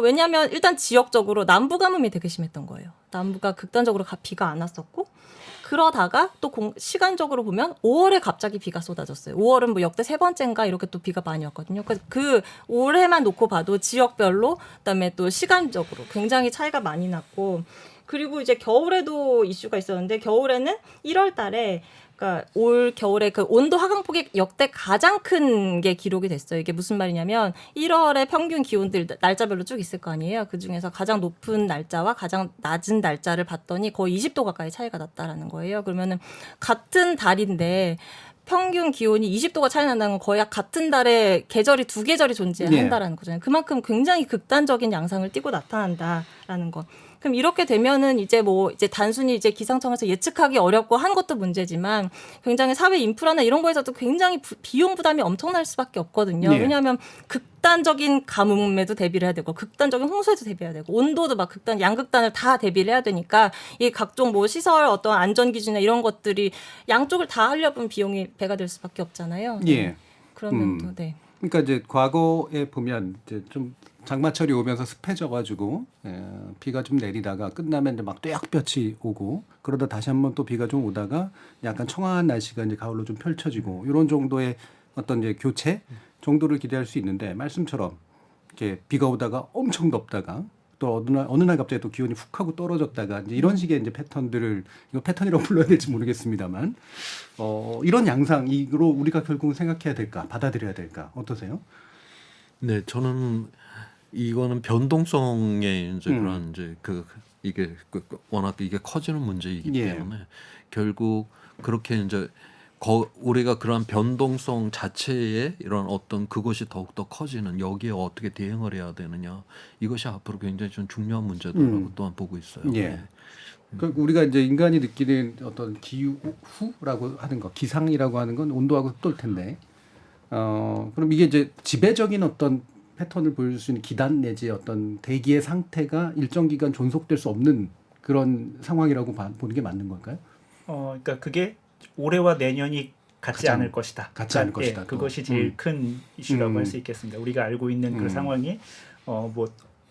왜냐하면 일단 지역적으로 남부 가뭄이 되게 심했던 거예요. 남부가 극단적으로 비가 안 왔었고 그러다가 또 시간적으로 보면 5월에 갑자기 비가 쏟아졌어요. 5월은 뭐 역대 3번째인가 이렇게 또 비가 많이 왔거든요. 그 올해만 놓고 봐도 지역별로 그다음에 또 시간적으로 굉장히 차이가 많이 났고 그리고 이제 겨울에도 이슈가 있었는데 겨울에는 1월 달에 그러니까 올 겨울에 그 온도 하강폭이 역대 가장 큰 게 기록이 됐어요. 이게 무슨 말이냐면 1월에 평균 기온들 날짜별로 쭉 있을 거 아니에요. 그중에서 가장 높은 날짜와 가장 낮은 날짜를 봤더니 거의 20도 가까이 차이가 났다라는 거예요. 그러면은 같은 달인데 평균 기온이 20도가 차이 난다는 건 거의 같은 달에 계절이 두 계절이 존재한다라는 거잖아요. 그만큼 굉장히 극단적인 양상을 띠고 나타난다라는 거. 그럼 이렇게 되면은 이제 단순히 이제 기상청에서 예측하기 어렵고 한 것도 문제지만 굉장히 사회 인프라나 이런 거에서도 굉장히 비용 부담이 엄청날 수밖에 없거든요. 왜냐하면 극단적인 가뭄에도 대비를 해야 되고 극단적인 홍수에도 대비해야 되고 온도도 막 양극단을 다 대비를 해야 되니까 이 각종 시설 어떤 안전 기준이나 이런 것들이 양쪽을 다 하려면 비용이 배가 될 수밖에 없잖아요. 예. 그러면 또 그러니까 이제 과거에 보면 이제 좀 장마철이 오면서 습해져가지고 비가 좀 내리다가 끝나면 이제 막 떼약볕이 오고 그러다 다시 한번 또 비가 좀 오다가 약간 청아한 날씨가 이제 가을로 좀 펼쳐지고 이런 정도의 어떤 이제 교체 정도를 기대할 수 있는데 말씀처럼 이렇게 비가 오다가 엄청 덥다가 또 어느 날 갑자기 또 기온이 훅 하고 떨어졌다가 이제 이런 식의 이제 패턴들을 이거 패턴이라고 불러야 될지 모르겠습니다만 이런 양상으로 우리가 결국은 생각해야 될까 받아들여야 될까 어떠세요? 네, 저는 이거는 변동성의 이제 그런 이제 이게 워낙 이게 커지는 문제이기 때문에 결국 그렇게 이제 우리가 그런 변동성 자체에 이런 어떤 그것이 더욱더 커지는 여기에 어떻게 대응을 해야 되느냐 이것이 앞으로 굉장히 좀 중요한 문제다라고 또한 보고 있어요. 그 우리가 이제 인간이 느끼는 어떤 기후라고 하는 거, 기상이라고 하는 건 온도하고 흡도일 텐데, 그럼 이게 이제 지배적인 어떤 패턴을 보여줄 수 있는 기단 내지 어떤 대기의 상태가 일정 기간 존속될 수 없는 그런 상황이라고 보는 게 맞는 걸까요? 그러니까 그게 올해와 내년이 같지 않을 것이다. 같지 않을 것이다. 그것이 제일 큰 이슈라고 할 수 있겠습니다. 우리가 알고 있는 그 상황이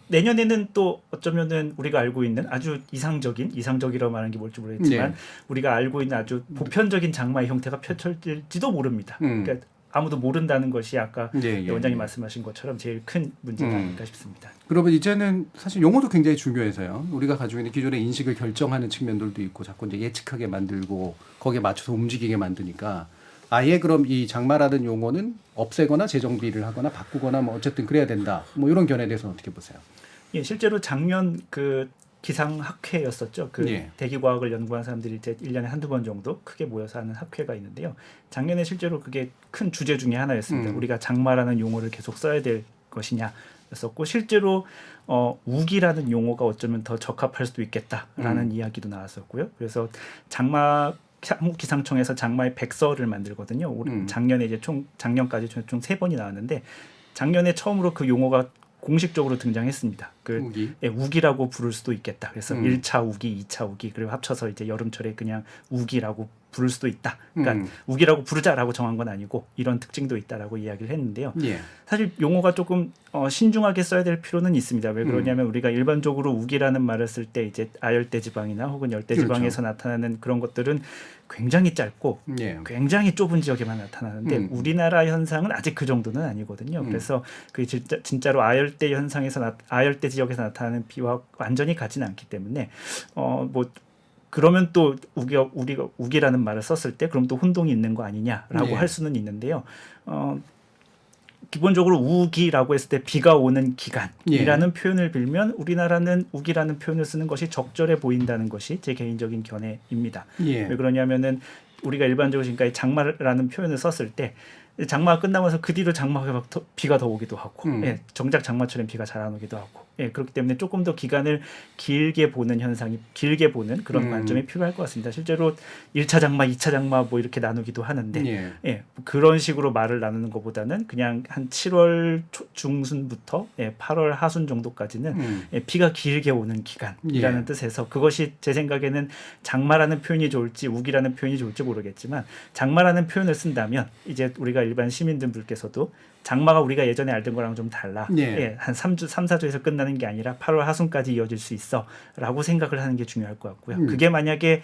내년에는 또 어쩌면은 우리가 알고 있는 아주 이상적이라고 말하는 게 뭘지 모르겠지만 우리가 알고 있는 아주 보편적인 장마의 형태가 펼쳐질지도 모릅니다. 그러니까 아무도 모른다는 것이 아까 원장님 말씀하신 것처럼 제일 큰 문제가 아닐까 싶습니다. 그러면 이제는 사실 용어도 굉장히 중요해서요. 우리가 가지고 있는 기존의 인식을 결정하는 측면들도 있고 자꾸 이제 예측하게 만들고 거기에 맞춰서 움직이게 만드니까 아예 그럼 이 장마라는 용어는 없애거나 재정비를 하거나 바꾸거나 뭐 어쨌든 그래야 된다. 뭐 이런 견해에 대해서는 어떻게 보세요? 실제로 작년 그 기상학회였었죠. 대기과학을 연구한 사람들이 이제 1년에 한두 번 정도 크게 모여서 하는 학회가 있는데요. 작년에 실제로 그게 큰 주제 중에 하나였습니다. 우리가 장마라는 용어를 계속 써야 될 것이냐였었고 실제로 우기라는 용어가 어쩌면 더 적합할 수도 있겠다라는 이야기도 나왔었고요. 그래서 한국기상청에서 장마의 백서를 만들거든요. 작년에 이제 작년까지 총 3번이 나왔는데 작년에 처음으로 그 용어가 공식적으로 등장했습니다. 우기라고 부를 수도 있겠다. 그래서 1차 우기, 2차 우기 그리고 합쳐서 이제 여름철에 그냥 우기라고 부를 수도 있다. 그러니까 우기라고 부르자라고 정한 건 아니고 이런 특징도 있다라고 이야기를 했는데요. 사실 용어가 조금 신중하게 써야 될 필요는 있습니다. 왜 그러냐면 우리가 일반적으로 우기라는 말을 쓸 때 이제 아열대 지방이나 혹은 열대 지방에서 나타나는 그런 것들은 굉장히 짧고 굉장히 좁은 지역에만 나타나는데 우리나라 현상은 아직 그 정도는 아니거든요. 그래서 그 진짜로 아열대 지역에서 나타나는 비와 완전히 같지는 않기 때문에 그러면 또 우리가 우기라는 말을 썼을 때 그럼 또 혼동이 있는 거 아니냐라고 네. 할 수는 있는데요. 기본적으로 우기라고 했을 때 비가 오는 기간이라는 표현을 빌면 우리나라는 우기라는 표현을 쓰는 것이 적절해 보인다는 것이 제 개인적인 견해입니다. 왜 그러냐면은 우리가 일반적으로 지금까지 장마라는 표현을 썼을 때 장마가 끝나면서 그 뒤로 장마가 막 비가 더 오기도 하고 정작 장마철엔 비가 잘 안 오기도 하고 그렇기 때문에 조금 더 기간을 길게 보는 현상이 길게 보는 그런 관점이 필요할 것 같습니다. 실제로 1차 장마, 2차 장마 뭐 이렇게 나누기도 하는데 그런 식으로 말을 나누는 것보다는 그냥 한 7월 중순부터 8월 하순 정도까지는 비가 길게 오는 기간이라는 뜻에서 그것이 제 생각에는 장마라는 표현이 좋을지 우기라는 표현이 좋을지 모르겠지만 장마라는 표현을 쓴다면 이제 우리가 일반 시민들께서도 장마가 우리가 예전에 알던 거랑 좀 달라. 한 3주, 3, 4주에서 끝나는 게 아니라 8월 하순까지 이어질 수 있어 라고 생각을 하는 게 중요할 것 같고요. 그게 만약에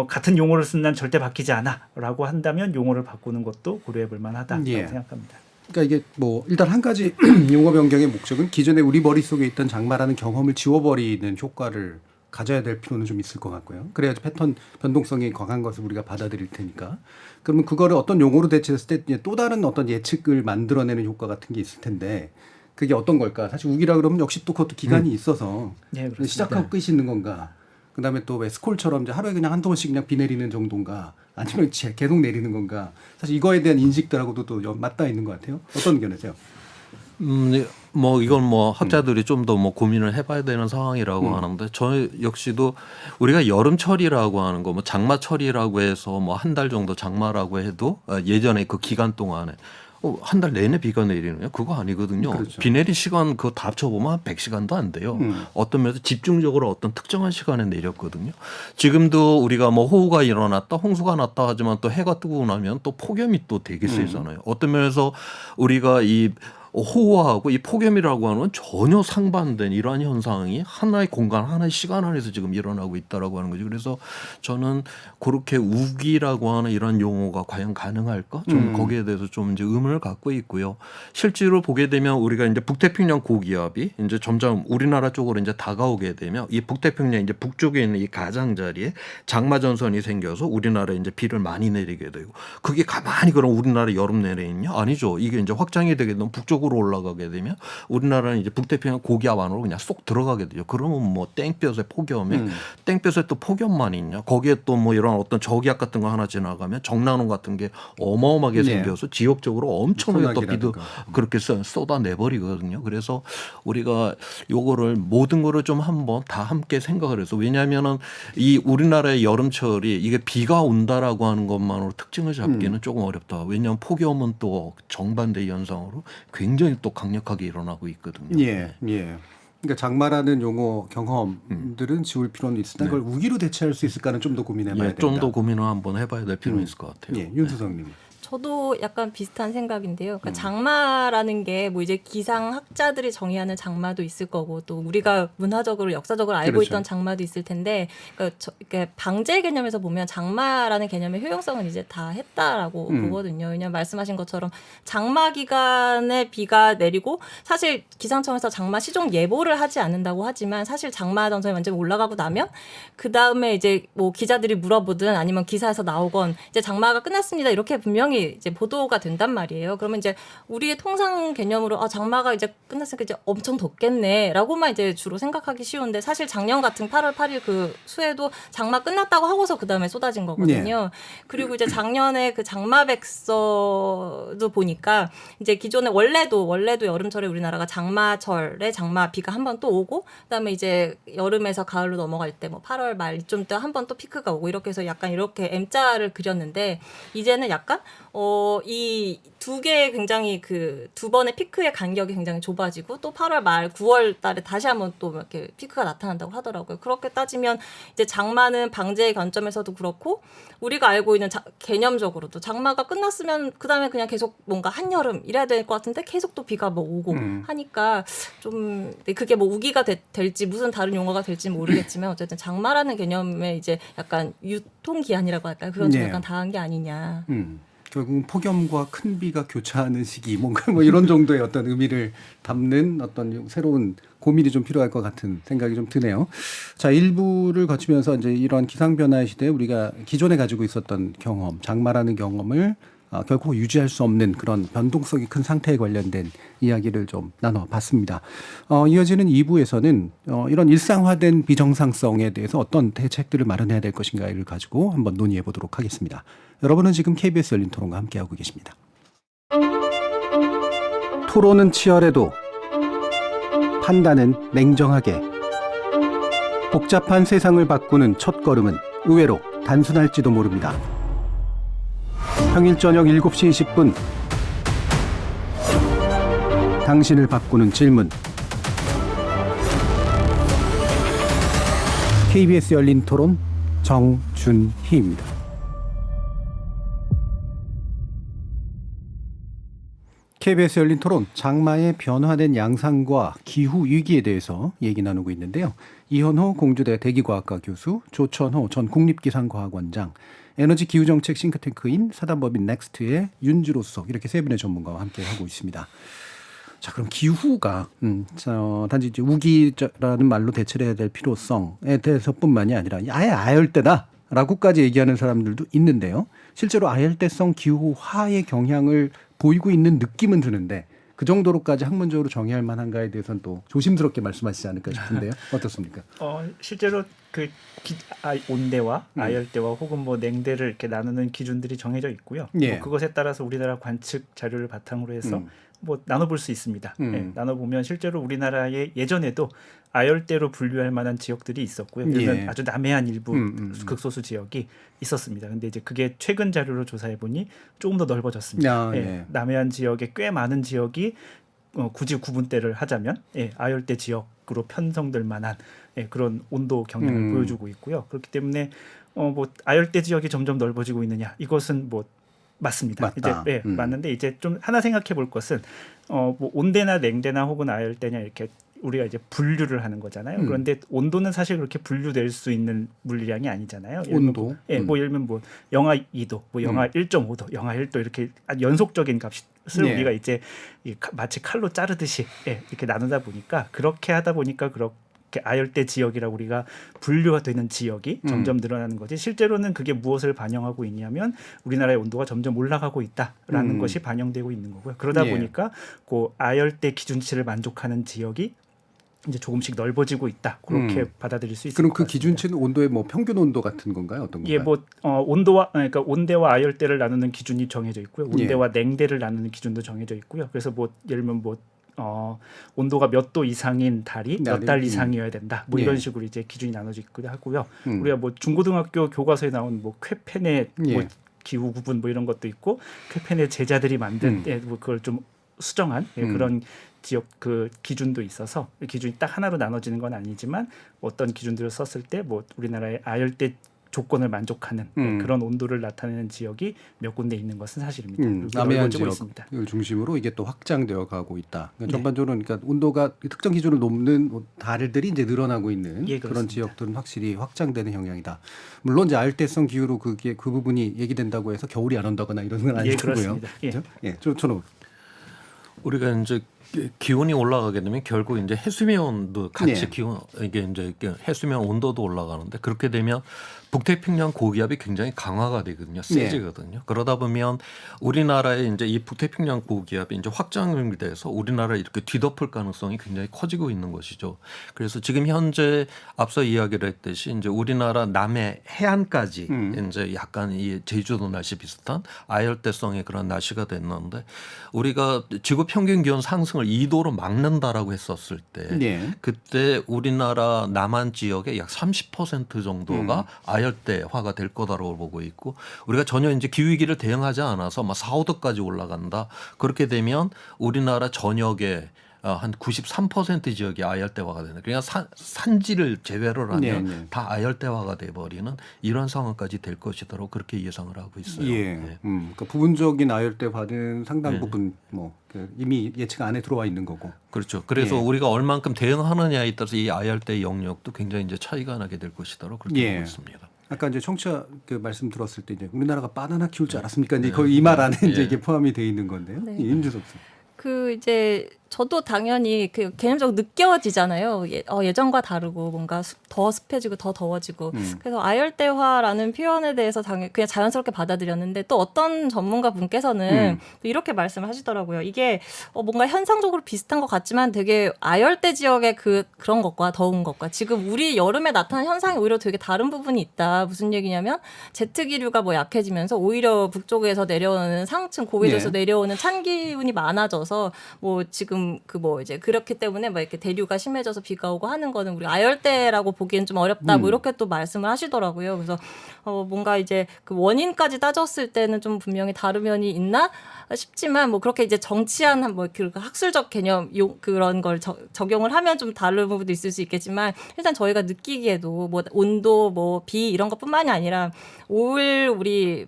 같은 용어를 쓴 난 절대 바뀌지 않아 라고 한다면 용어를 바꾸는 것도 고려해 볼 만하다고 생각합니다. 그러니까 이게 뭐 일단 한 가지 용어 변경의 목적은 기존에 우리 머릿속에 있던 장마라는 경험을 지워버리는 효과를 가져야 될 필요는 좀 있을 것 같고요. 그래야지 패턴 변동성이 강한 것을 우리가 받아들일 테니까. 그러면 그거를 어떤 용어로 대체했을 때 또 다른 어떤 예측을 만들어내는 효과 같은 게 있을 텐데 그게 어떤 걸까? 사실 우기라 그러면 역시 또 그것도 기간이 있어서 시작하고 끝이 있는 건가? 그다음에 또 왜 스콜처럼 이제 하루에 그냥 한두 번씩 그냥 비 내리는 정도인가? 아니면 계속 내리는 건가? 사실 이거에 대한 인식들하고도 또 맞닿아 있는 것 같아요. 어떤 의견이세요? 뭐 이건 뭐 학자들이 좀 더 뭐 고민을 해봐야 되는 상황이라고 하는데 저 역시도 우리가 여름철이라고 하는 거 뭐 장마철이라고 해서 뭐 한 달 정도 장마라고 해도 예전에 그 기간 동안에 한 달 내내 비가 내리느냐 그거 아니거든요. 그렇죠. 비 내린 시간 그거 다 합쳐보면 한 100시간도 안 돼요. 어떤 면에서 집중적으로 어떤 특정한 시간에 내렸거든요. 지금도 우리가 뭐 호우가 일어났다 홍수가 났다 하지만 또 해가 뜨고 나면 또 폭염이 또 되게 세잖아요. 어떤 면에서 우리가 이 호우하고 이 폭염이라고 하는 건 전혀 상반된 이러한 현상이 하나의 공간, 하나의 시간 안에서 지금 일어나고 있다라고 하는 거죠. 그래서 저는 그렇게 우기라고 하는 이런 용어가 과연 가능할까? 좀 거기에 대해서 좀 이제 의문을 갖고 있고요. 실제로 보게 되면 우리가 이제 북태평양 고기압이 이제 점점 우리나라 쪽으로 이제 다가오게 되면 이 북태평양 이제 북쪽에 있는 이 가장자리에 장마 전선이 생겨서 우리나라에 이제 비를 많이 내리게 되고 그게 가만히 그럼 우리나라 여름 내내 있냐? 아니죠. 이게 이제 확장이 되게 되면 북쪽으로 올라가게 되면 우리나라는 이제 북태평양 고기압 안으로 그냥 쏙 들어가게 되죠. 그러면 뭐 땡볕에 폭염에 땡볕에 또 폭염만 있냐? 거기에 또 뭐 이런 어떤 저기압 같은 거 하나 지나가면 정난원 같은 게 어마어마하게 생겨서 지역적으로 엄청나게 또 비도 그렇게 쏟아내버리거든요. 그래서 우리가 요거를 모든 거를 좀 한번 다 함께 생각을 해서 왜냐하면은 이 우리나라의 여름철이 이게 비가 온다라고 하는 것만으로 특징을 잡기는 조금 어렵다. 왜냐하면 폭염은 또 정반대 현상으로 굉장히 또 강력하게 일어나고 있거든요. 그러니까 장마라는 용어 경험들은 지울 필요는 있으나 그걸 우기로 대체할 수 있을까는 좀 더 고민해봐야 된다. 좀 더 고민을 한번 해봐야 될 필요는 있을 것 같아요. 윤수성님. 저도 약간 비슷한 생각인데요. 그러니까 장마라는 게 뭐 이제 기상학자들이 정의하는 장마도 있을 거고 또 우리가 문화적으로 역사적으로 알고 있던 장마도 있을 텐데 그러니까 방제 개념에서 보면 장마라는 개념의 효용성은 이제 다 했다라고 보거든요. 왜냐하면 말씀하신 것처럼 장마 기간에 비가 내리고 사실 기상청에서 장마 시종 예보를 하지 않는다고 하지만 사실 장마 전선이 완전히 올라가고 나면 그 다음에 이제 뭐 기자들이 물어보든 아니면 기사에서 나오건 이제 장마가 끝났습니다 이렇게 분명히 이제 보도가 된단 말이에요. 그러면 이제 우리의 통상 개념으로 장마가 이제 끝났으니까 이제 엄청 덥겠네라고만 이제 주로 생각하기 쉬운데 사실 작년 같은 8월 8일 그 수해도 장마 끝났다고 하고서 그 다음에 쏟아진 거거든요. 그리고 이제 작년에 그 장마백서도 보니까 이제 기존에 원래도 여름철에 우리나라가 장마철에 장마 비가 한 번 또 오고 그다음에 이제 여름에서 가을로 넘어갈 때 뭐 8월 말 이쯤 때 한 번 또 피크가 오고 이렇게 해서 약간 이렇게 M자를 그렸는데 이제는 약간 이 두 개의 굉장히 그 두 번의 피크의 간격이 굉장히 좁아지고 또 8월 말 9월 달에 다시 한번 또 이렇게 피크가 나타난다고 하더라고요. 그렇게 따지면 이제 장마는 방제의 관점에서도 그렇고 우리가 알고 있는 개념적으로도 장마가 끝났으면 그다음에 그냥 계속 뭔가 한여름 이래야 될 것 같은데 계속 또 비가 뭐 오고 하니까 좀 그게 뭐 우기가 될지 무슨 다른 용어가 될지 모르겠지만 어쨌든 장마라는 개념에 이제 약간 유통기한이라고 할까요? 그건 좀 약간 다한 게 아니냐. 결국은 폭염과 큰 비가 교차하는 시기 뭔가 뭐 이런 정도의 어떤 의미를 담는 어떤 새로운 고민이 좀 필요할 것 같은 생각이 좀 드네요. 자, 일부를 거치면서 이제 이러한 기상 변화의 시대에 우리가 기존에 가지고 있었던 경험, 장마라는 경험을 결코 유지할 수 없는 그런 변동성이 큰 상태에 관련된 이야기를 좀 나눠봤습니다. 이어지는 2부에서는 이런 일상화된 비정상성에 대해서 어떤 대책들을 마련해야 될 것인가를 가지고 한번 논의해 보도록 하겠습니다. 여러분은 지금 KBS 열린 토론과 함께하고 계십니다. 토론은 치열해도 판단은 냉정하게. 복잡한 세상을 바꾸는 첫걸음은 의외로 단순할지도 모릅니다. 평일 저녁 7시 20분 당신을 바꾸는 질문. KBS 열린 토론 정준희입니다. KBS 열린 토론, 장마의 변화된 양상과 기후 위기에 대해서 얘기 나누고 있는데요. 이현호 공주대 대기과학과 교수, 조천호 전 국립기상과학원장, 에너지 기후정책 싱크탱크인 사단법인 넥스트의 윤주로 수석, 이렇게 세 분의 전문가와 함께 하고 있습니다. 자, 그럼 기후가 단지 이제 우기라는 말로 대체를 해야 될 필요성에 대해서뿐만이 아니라 아예 아열대다라고까지 얘기하는 사람들도 있는데요. 실제로 아열대성 기후화의 경향을 보이고 있는 느낌은 드는데 그 정도로까지 학문적으로 정의할 만한가에 대해서는 또 조심스럽게 말씀하시지 않을까 싶은데요. 어떻습니까? 실제로 그 온대와 아열대와 혹은 뭐 냉대를 이렇게 나누는 기준들이 정해져 있고요. 예. 뭐 그것에 따라서 우리나라 관측 자료를 바탕으로 해서 뭐 나눠볼 수 있습니다. 나눠보면 실제로 우리나라에 예전에도 아열대로 분류할 만한 지역들이 있었고요. 그러면 아주 남해안 일부 극소수 지역이 있었습니다. 근데 이제 그게 최근 자료로 조사해 보니 조금 더 넓어졌습니다. 남해안 지역에 꽤 많은 지역이 굳이 구분대를 하자면 아열대 지역으로 편성될 만한 그런 온도 경향을 보여주고 있고요. 그렇기 때문에 뭐 아열대 지역이 점점 넓어지고 있느냐, 이것은 뭐 맞습니다. 맞다. 이제 맞는데 이제 좀 하나 생각해 볼 것은 뭐 온대나 냉대나 혹은 아열대냐 이렇게 우리가 이제 분류를 하는 거잖아요. 그런데 온도는 사실 그렇게 분류될 수 있는 물리량이 아니잖아요. 온도. 뭐 예를 들면 뭐 영하 2도, 뭐 영하 1.5도, 영하 1도 이렇게 연속적인 값을 우리가 이제 마치 칼로 자르듯이 이렇게 나누다 보니까, 그렇게 하다 보니까 그렇게 아열대 지역이라고 우리가 분류가 되는 지역이 점점 늘어나는 거지, 실제로는 그게 무엇을 반영하고 있냐면 우리나라의 온도가 점점 올라가고 있다라는 것이 반영되고 있는 거고요. 그러다 보니까 그 아열대 기준치를 만족하는 지역이 이제 조금씩 넓어지고 있다, 그렇게 받아들일 수 있을 것 같습니다. 그럼 그 기준치는 온도의 뭐 평균 온도 같은 건가요? 어떤 건가요? 뭐 그러니까 온대와 아열대를 나누는 기준이 정해져 있고요. 온대와 냉대를 나누는 기준도 정해져 있고요. 그래서 뭐 예를 들면 뭐 온도가 몇 도 이상인 달이 몇 달 이상이어야 된다, 뭐 이런 식으로 이제 기준이 나눠져 있기도 하고요. 우리가 뭐 중고등학교 교과서에 나온 뭐 쾌펜의 뭐 기후 구분 뭐 이런 것도 있고, 쾌펜의 제자들이 만든 뭐 그걸 좀 수정한 그런 지역 그 기준도 있어서, 기준이 딱 하나로 나눠지는 건 아니지만 어떤 기준들을 썼을 때 뭐 우리나라의 아열대 조건을 만족하는 그런 온도를 나타내는 지역이 몇 군데 있는 것은 사실입니다. 남해안 지역을 중심으로 이게 또 확장되어 가고 있다. 그러니까 전반적으로 그러니까 온도가 특정 기준을 넘는 달들이 이제 늘어나고 있는 그런 지역들은 확실히 확장되는 영향이다. 물론 이제 아열대성 기후로 그 부분이 얘기된다고 해서 겨울이 안 온다거나 이런 건 아니고요. 그렇죠? 저는 우리가 이제 기온이 올라가게 되면 결국 이제 해수면 온도 같이 기온, 이게 이제 해수면 온도도 올라가는데, 그렇게 되면 북태평양 고기압이 굉장히 강화가 되거든요. 세지거든요. 그러다 보면 우리나라의 이제 이 북태평양 고기압이 이제 확장이 돼서 우리나라를 이렇게 뒤덮을 가능성이 굉장히 커지고 있는 것이죠. 그래서 지금 현재 앞서 이야기를 했듯이 이제 우리나라 남해 해안까지 이제 약간 이 제주도 날씨 비슷한 아열대성의 그런 날씨가 됐는데, 우리가 지구 평균 기온 상승을 2도로 막는다라고 했었을 때 그때 우리나라 남한 지역의 약 30% 정도가 아열대화가 될 거다라고 보고 있고, 우리가 전혀 이제 기후위기를 대응하지 않아서 막 4, 5도까지 올라간다. 그렇게 되면 우리나라 전역에 한 93% 지역이 아열대화가 되는, 그러니까 산지를 제외를 하면 다 아열대화가 돼버리는 이런 상황까지 될 것이다라고 그렇게 예상을 하고 있어요. 그러니까 부분적인 아열대화는 상당 부분 뭐 이미 예측 안에 들어와 있는 거고. 그렇죠. 그래서 우리가 얼만큼 대응하느냐에 따라서 이 아열대 영역도 굉장히 이제 차이가 나게 될 것이다라고 그렇게 보고 있습니다. 아까 이제 청취자 그 말씀 들었을 때 이제 우리나라가 바나나 키울 줄 알았습니까? 이제 거의 이 말 안에 이제 이게 포함이 돼 있는 건데요. 네. 임주석 씨. 그 이제 저도 당연히 그 개념적으로 느껴지잖아요. 예전과 다르고 뭔가 더 습해지고 더 더워지고. 그래서 아열대화라는 표현에 대해서 당연히 그냥 자연스럽게 받아들였는데 또 어떤 전문가 분께서는 또 이렇게 말씀을 하시더라고요. 이게 뭔가 현상적으로 비슷한 것 같지만 되게 아열대 지역의 그런 것과 더운 것과 지금 우리 여름에 나타나는 현상이 오히려 되게 다른 부분이 있다. 무슨 얘기냐면 제트기류가 뭐 약해지면서 오히려 북쪽에서 내려오는 상층 고위도에서 내려오는 찬 기운이 많아져서 뭐 지금 이제 그렇기 때문에 막 이렇게 대류가 심해져서 비가 오고 하는 거는 우리 아열대라고 보기엔 좀 어렵다. 뭐 이렇게 또 말씀을 하시더라고요. 그래서 뭔가 이제 그 원인까지 따졌을 때는 좀 분명히 다른 면이 있나 싶지만 뭐 그렇게 이제 정치한 뭐 그 학술적 개념 그런 걸 적용을 하면 좀 다른 부분도 있을 수 있겠지만 일단 저희가 느끼기에도 뭐 온도 뭐 비 이런 것뿐만이 아니라 올 우리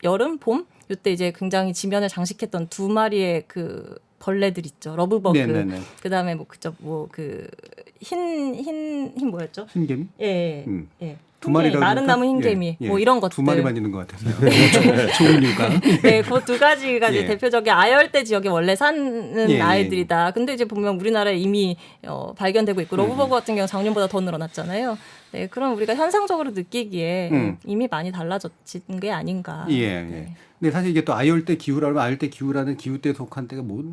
여름 봄 이때 이제 굉장히 지면을 장식했던 두 마리의 그 벌레들 있죠. 러브버그. 네네네. 그다음에 흰 뭐였죠? 흰개미? 예. 두 마리 마른 나무 흰개미 뭐 이런 것들. 두 마리만 있는 것 같아요. 종류가. 네, 그 두 가지가 이제 대표적인 아열대 지역에 원래 사는 예. 아이들이다. 근데 이제 보면 우리나라에 이미 발견되고 있고 러브버그 같은 경우 작년보다 더 늘어났잖아요. 네, 그럼 우리가 현상적으로 느끼기에 이미 많이 달라진 게 아닌가. 예. 네. 근데 사실 이게 또 아열대 기후라면 아열대 기후라는 기후대에 속한 때가 뭐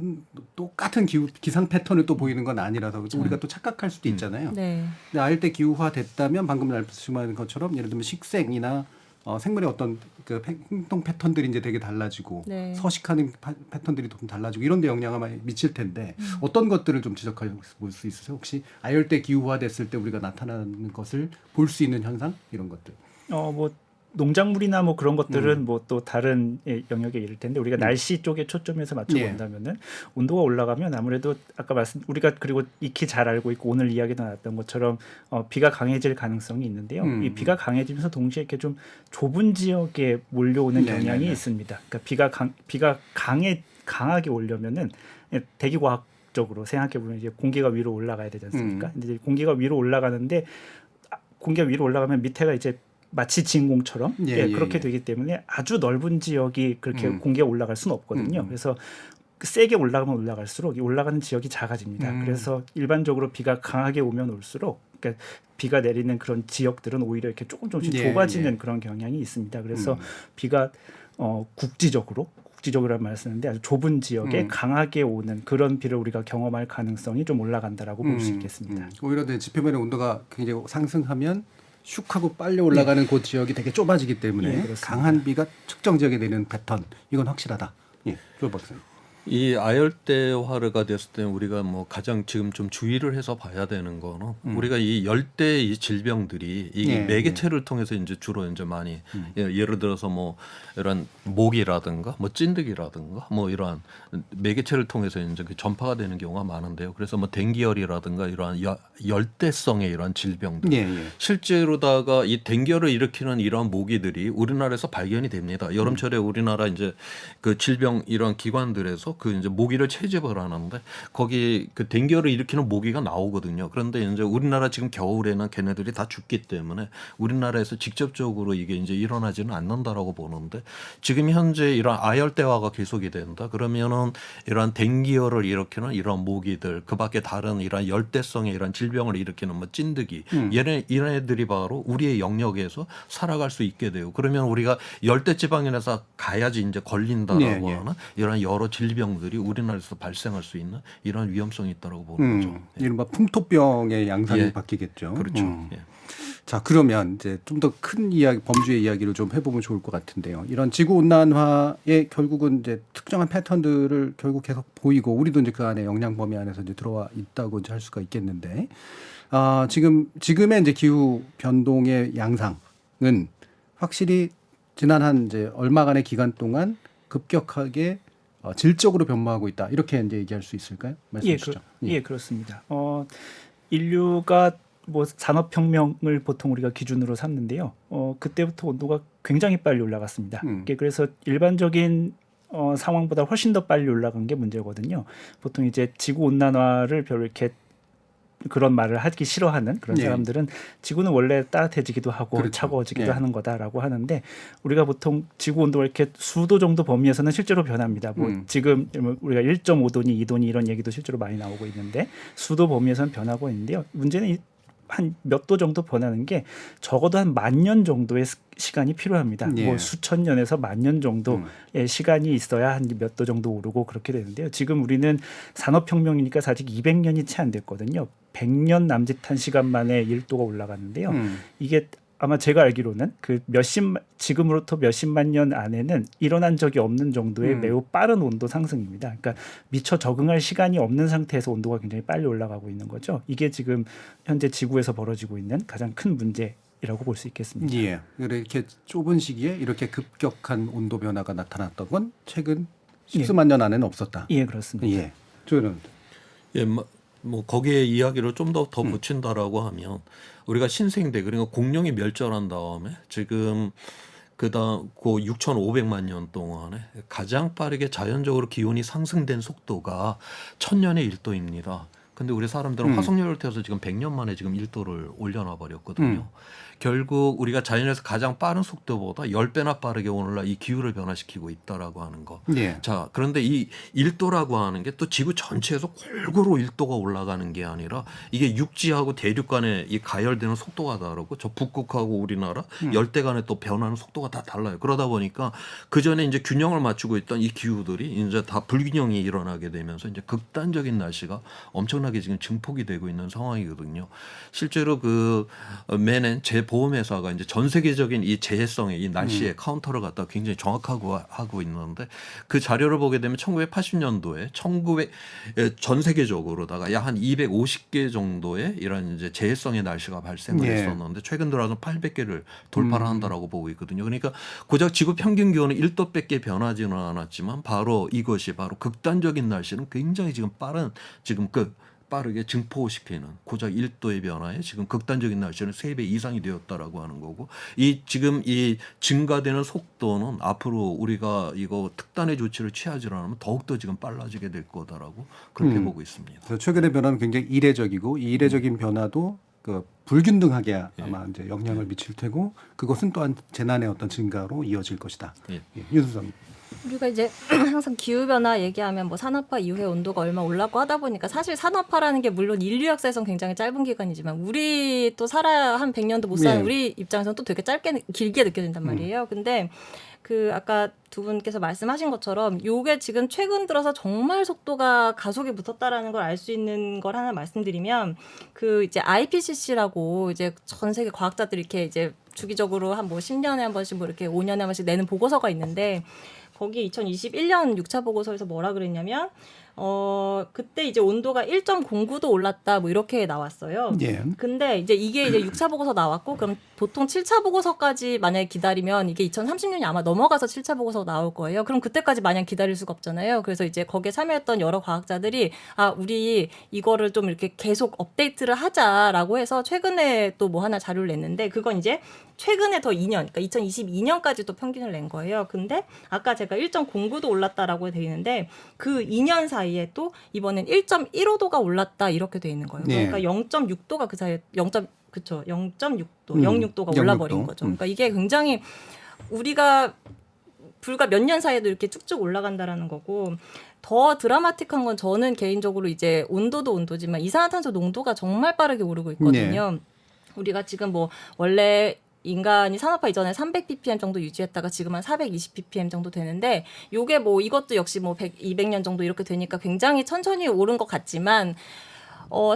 똑같은 기상 패턴을 또 보이는 건 아니라서 우리가 또 착각할 수도 있잖아요. 네. 근데 아열대 기후화 됐다면 방금 말씀하신 것처럼 예를 들면 식생이나 생물의 어떤 그 행동 패턴들이 이제 되게 달라지고 서식하는 패턴들이 좀 달라지고 이런 데 영향을 많이 미칠 텐데 어떤 것들을 좀 지적해 볼 수 있으세요? 혹시 아열대 기후화 됐을 때 우리가 나타나는 것을 볼 수 있는 현상 이런 것들? 뭐 농작물이나 뭐 그런 것들은 뭐 또 다른 영역에 이를 텐데 우리가 날씨 쪽에 초점해서 맞춰본다면은 온도가 올라가면 아무래도 아까 우리가 그리고 익히 잘 알고 있고 오늘 이야기도 나왔던 것처럼 비가 강해질 가능성이 있는데요. 이 비가 강해지면서 동시에 이렇게 좀 좁은 지역에 몰려오는 경향이 있습니다. 그러니까 비가 강하게 오려면은 대기과학적으로 생각해 보면 이제 공기가 위로 올라가야 되지 않습니까? 근데 이제 공기가 위로 올라가는데 공기가 위로 올라가면 밑에가 이제 마치 진공처럼 그렇게 되기 때문에 아주 넓은 지역이 그렇게 공기가 올라갈 수는 없거든요. 그래서 세게 올라가면 올라갈수록 이 올라가는 지역이 작아집니다. 그래서 일반적으로 비가 강하게 오면 올수록 그러니까 비가 내리는 그런 지역들은 오히려 이렇게 조금씩 좁아지는 그런 경향이 있습니다. 그래서 비가 국지적으로란 말을 쓰는데 아주 좁은 지역에 강하게 오는 그런 비를 우리가 경험할 가능성이 좀 올라간다라고 볼 수 있겠습니다. 오히려 지표면의 온도가 굉장히 상승하면 슉 하고 빨리 올라가는 그 지역이 되게 좁아지기 때문에 강한 비가 특정 지역에 내리는 패턴 이건 확실하다. 조 박사님. 이 아열대화가 됐을 때 우리가 뭐 가장 지금 좀 주의를 해서 봐야 되는 거는 우리가 이 열대 이 질병들이 이 매개체를 통해서 이제 주로 이제 많이 예를 들어서 뭐 이런 모기라든가 뭐 찐득이라든가 뭐 이러한 매개체를 통해서 이제 전파가 되는 경우가 많은데요. 그래서 뭐 댕기열이라든가 이러한 열대성의 이러한 질병들 실제로다가 이 댕기열을 일으키는 이러한 모기들이 우리나라에서 발견이 됩니다. 여름철에 우리나라 이제 그 질병 이러한 기관들에서 그 이제 모기를 채집을 하는데 거기 그 댕기열을 일으키는 모기가 나오거든요. 그런데 이제 우리나라 지금 겨울에는 걔네들이 다 죽기 때문에 우리나라에서 직접적으로 이게 이제 일어나지는 않는다라고 보는데 지금 현재 이런 아열대화가 계속이 된다. 그러면은 이러한 댕기열을 일으키는 이런 모기들, 그밖에 다른 이런 열대성의 이런 질병을 일으키는 뭐 찐득이 얘네들이 바로 우리의 영역에서 살아갈 수 있게 돼요. 그러면 우리가 열대지방에서 가야지 이제 걸린다라고 하는 이런 여러 질병들이 우리나라에서 발생할 수 있는 이런 위험성이 있다고 보는 거죠. 이른바 풍토병의 양상이 바뀌겠죠. 그렇죠. 자, 그러면 이제 좀 더 큰 이야기, 범주의 이야기를 좀 해보면 좋을 것 같은데요. 이런 지구 온난화의 결국은 이제 특정한 패턴들을 결국 계속 보이고 우리도 이제 그 안에 영향 범위 안에서 이제 들어와 있다고 이제 할 수가 있겠는데, 지금의 이제 기후 변동의 양상은 확실히 지난 한 이제 얼마간의 기간 동안 급격하게 질적으로 변모하고 있다. 이렇게 이제 얘기할 수 있을까요? 말씀해 주시죠. 예, 그렇습니다. 인류가 뭐 산업혁명을 보통 우리가 기준으로 삼는데요. 그때부터 온도가 굉장히 빨리 올라갔습니다. 그래서 일반적인 상황보다 훨씬 더 빨리 올라간 게 문제거든요. 보통 이제 지구 온난화를 별로 이렇게 그런 말을 하기 싫어하는 그런 예. 사람들은 지구는 원래 따뜻해지기도 하고 그렇죠. 차가워지기도 예. 하는 거다라고 하는데 우리가 보통 지구 온도가 이렇게 수도 정도 범위에서는 실제로 변합니다. 뭐 지금 우리가 1.5도니 2도니 이런 얘기도 실제로 많이 나오고 있는데 수도 범위에서는 변하고 있는데요. 문제는 한 몇 도 정도 변하는 게 적어도 한 10,000년 정도의 시간이 필요합니다. 예. 뭐 수천 년에서 10,000년 정도의 시간이 있어야 한 몇 도 정도 오르고 그렇게 되는데요. 지금 우리는 산업혁명이니까 아직 200년이 채 안 됐거든요. 100년 남짓한 시간 만에 1도가 올라갔는데요. 이게 아마 제가 알기로는 지금으로부터 몇십만 년 안에는 일어난 적이 없는 정도의 매우 빠른 온도 상승입니다. 그러니까 미처 적응할 시간이 없는 상태에서 온도가 굉장히 빨리 올라가고 있는 거죠. 이게 지금 현재 지구에서 벌어지고 있는 가장 큰 문제라고 볼 수 있겠습니다. 예. 이렇게 좁은 시기에 이렇게 급격한 온도 변화가 나타났던 건 최근 십수만 년 안에는 없었다. 예, 그렇습니다. 예. 조현원. 예, 뭐 거기에 이야기를 좀 더 붙인다라고 하면 우리가 신생대 그러니까 공룡이 멸절한 다음에 지금 그다음 그 6,500만 년 동안에 가장 빠르게 자연적으로 기온이 상승된 속도가 1,000년의 1도입니다. 근데 우리 사람들은 화석연료를 태워서 지금 100년 만에 지금 1도를 올려놔 버렸거든요. 결국 우리가 자연에서 가장 빠른 속도보다 10배나 빠르게 오늘날 이 기후를 변화시키고 있다라고 하는 거. 예. 자, 그런데 이 1도라고 하는 게 또 지구 전체에서 골고루 1도가 올라가는 게 아니라 이게 육지하고 대륙 간에 이 가열되는 속도가 다르고 저 북극하고 우리나라 열대 간에 또 변하는 속도가 다 달라요. 그러다 보니까 그 전에 이제 균형을 맞추고 있던 이 기후들이 이제 다 불균형이 일어나게 되면서 이제 극단적인 날씨가 엄청나게 지금 증폭이 되고 있는 상황이거든요. 실제로 그 매년 보험회사가 이제 전 세계적인 이 재해성의 이 날씨의 카운터를 갖다 굉장히 정확하고 하고 있는데 그 자료를 보게 되면 1980년도에 전 세계적으로다가 약 한 250개 정도의 이런 이제 재해성의 날씨가 발생을 했었는데 최근 들어서 800개를 돌파를 한다라고 보고 있거든요. 그러니까 고작 지구 평균 기온은 1도밖에 변하지는 않았지만 바로 이것이 바로 극단적인 날씨는 굉장히 지금 빠르게 증포시키는 고작 1도의 변화에 지금 극단적인 날씨는 3배 이상이 되었다라고 하는 거고 지금 이 증가되는 속도는 앞으로 우리가 이거 특단의 조치를 취하지 않으면 더욱더 지금 빨라지게 될 거다라고 그렇게 보고 있습니다. 그래서 최근의 변화는 굉장히 이례적이고 이 이례적인 변화도 그 불균등하게 아마 이제 영향을 미칠 테고 그것은 또한 재난의 어떤 증가로 이어질 것이다. 윤수선. 우리가 이제 항상 기후변화 얘기하면 뭐 산업화 이후에 온도가 얼마 올랐고 하다 보니까 사실 산업화라는 게 물론 인류 역사에서는 굉장히 짧은 기간이지만 우리 또 살아야 한 100년도 못 사는 우리 입장에서는 또 되게 길게 느껴진단 말이에요. 근데 그 아까 두 분께서 말씀하신 것처럼 요게 지금 최근 들어서 정말 속도가 가속이 붙었다라는 걸 알 수 있는 걸 하나 말씀드리면 그 이제 IPCC라고 이제 전 세계 과학자들이 이렇게 이제 주기적으로 한 뭐 10년에 한 번씩 뭐 이렇게 5년에 한 번씩 내는 보고서가 있는데 거기 2021년 6차 보고서에서 뭐라 그랬냐면 그때 이제 온도가 1.09도 올랐다 뭐 이렇게 나왔어요. 예. 근데 이제 이게 이제 6차 보고서 나왔고 그럼 보통 7차 보고서까지 만약에 기다리면 이게 2030년이 아마 넘어가서 7차 보고서 나올 거예요. 그럼 그때까지 마냥 기다릴 수가 없잖아요. 그래서 이제 거기에 참여했던 여러 과학자들이 우리 이거를 좀 이렇게 계속 업데이트를 하자라고 해서 최근에 또 뭐 하나 자료를 냈는데 그건 이제 최근에 더 2년, 그러니까 2022년까지 또 평균을 낸 거예요. 근데 아까 제가 1.09도 올랐다라고 돼 있는데 그 2년 사이에 또 이번엔 1.15도가 올랐다 이렇게 돼 있는 거예요. 그러니까 0.6도가 그 사이에 0.6도, 0.6도가 올라버린 거죠. 그러니까 이게 굉장히 우리가 불과 몇 년 사이에도 이렇게 쭉쭉 올라간다라는 거고 더 드라마틱한 건 저는 개인적으로 이제 온도도 온도지만 이산화탄소 농도가 정말 빠르게 오르고 있거든요. 우리가 지금 뭐 원래 인간이 산업화 이전에 300ppm 정도 유지했다가 지금 한 420ppm 정도 되는데 요게 뭐 이것도 역시 뭐 200년 정도 이렇게 되니까 굉장히 천천히 오른 것 같지만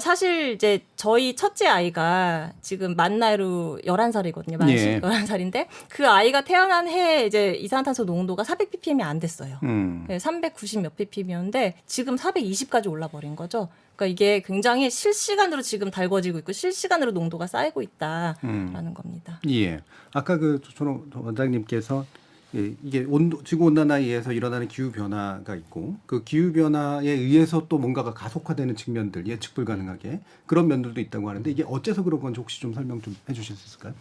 사실 이제 저희 첫째 아이가 지금 만 나이로 11살이거든요. 만 11살인데 그 아이가 태어난 해에 이제 이산화탄소 농도가 400ppm이 안 됐어요. 390 몇 ppm이었는데 지금 420까지 올라버린 거죠. 그러니까 이게 굉장히 실시간으로 지금 달궈지고 있고 실시간으로 농도가 쌓이고 있다라는 겁니다. 예. 아까 그 조천호 원장님께서 이게 지구 온난화에 의해서 일어나는 기후 변화가 있고 그 기후 변화에 의해서 또 뭔가가 가속화되는 측면들 예측 불가능하게 그런 면들도 있다고 하는데 이게 어째서 그런 건지 혹시 좀 설명 좀 해주실 수 있을까요?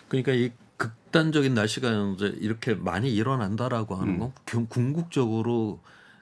그러니까 이 극단적인 날씨가 이제 이렇게 많이 일어난다라고 하는 건 궁극적으로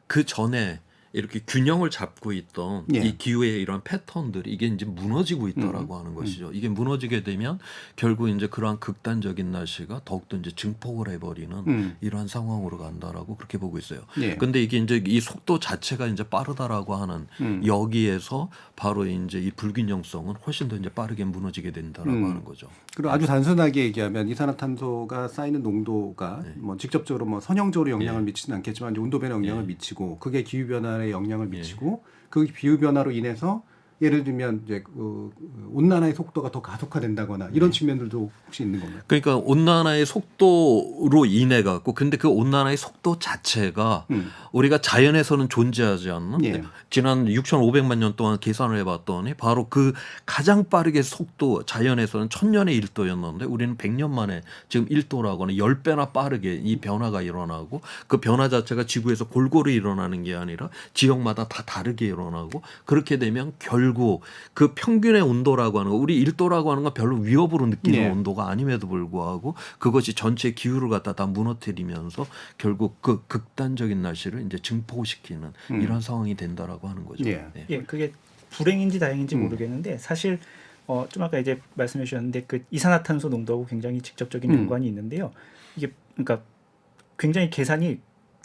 그 전에 이렇게 균형을 잡고 있던 예. 이 기후의 이런 패턴들이 이게 이제 무너지고 있다라고 하는 것이죠. 이게 무너지게 되면 결국 이제 그러한 극단적인 날씨가 더욱더 이제 증폭을 해버리는 이러한 상황으로 간다라고 그렇게 보고 있어요. 예. 근데 이게 이제 이 속도 자체가 이제 빠르다라고 하는 여기에서 바로 이제 이 불균형성은 훨씬 더 이제 빠르게 무너지게 된다라고 하는 거죠. 그리고 아주 단순하게 얘기하면 이산화탄소가 쌓이는 농도가 뭐 직접적으로 뭐 선형적으로 영향을 미치지는 않겠지만 이제 온도 변화에 영향을 미치고 그게 기후 변화에 영향을 미치고 그 기후 변화로 인해서 예를 들면 이제 그 온난화의 속도가 더 가속화된다거나 이런 측면들도 혹시 있는 건가요? 그러니까 온난화의 속도로 인해 갖고 근데 그 온난화의 속도 자체가 우리가 자연에서는 존재하지 않는 예. 지난 6,500만 년 동안 계산을 해봤더니 바로 그 가장 빠르게 속도 자연에서는 1000년의 1도였는데 우리는 100년 만에 지금 1도라고 하는 10배나 빠르게 이 변화가 일어나고 그 변화 자체가 지구에서 골고루 일어나는 게 아니라 지역마다 다 다르게 일어나고 그렇게 되면 결국 그 평균의 온도라고 하는 거 우리 1도라고 하는 건 별로 위협으로 느끼는 예. 온도가 아님에도 불구하고 그것이 전체 기후를 갖다 다 무너뜨리면서 결국 그 극단적인 날씨를 이제 증폭시키는 이런 상황이 된다라고 하는 거죠. 예. 네. 예, 그게 불행인지 다행인지 모르겠는데 사실 좀 아까 이제 말씀해 주셨는데 그 이산화탄소 농도하고 굉장히 직접적인 연관이 있는데요. 이게 그러니까 굉장히 계산이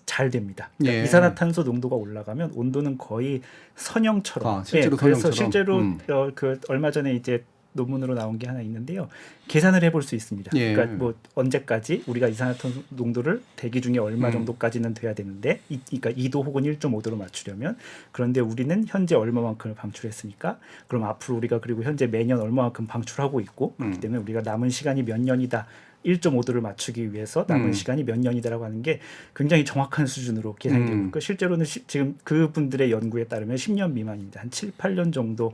잘 됩니다. 그러니까 예. 이산화탄소 농도가 올라가면 온도는 거의 선형처럼. 실제로 그래서 선형처럼. 실제로 그 얼마 전에 이제 논문으로 나온 게 하나 있는데요. 계산을 해볼 수 있습니다. 예. 그러니까 뭐 언제까지 우리가 이산화탄소 농도를 대기 중에 얼마 정도까지는 돼야 되는데, 그러니까 2도 혹은 1.5도로 맞추려면 그런데 우리는 현재 얼마만큼을 방출했으니까 그럼 앞으로 우리가 그리고 현재 매년 얼마만큼 방출하고 있고 그렇기 때문에 우리가 남은 시간이 몇 년이다. 1.5도를 맞추기 위해서 남은 시간이 몇 년이다라고 하는 게 굉장히 정확한 수준으로 계산이 되고 그러니까 실제로는 지금 그분들의 연구에 따르면 10년 미만입니다. 한 7, 8년 정도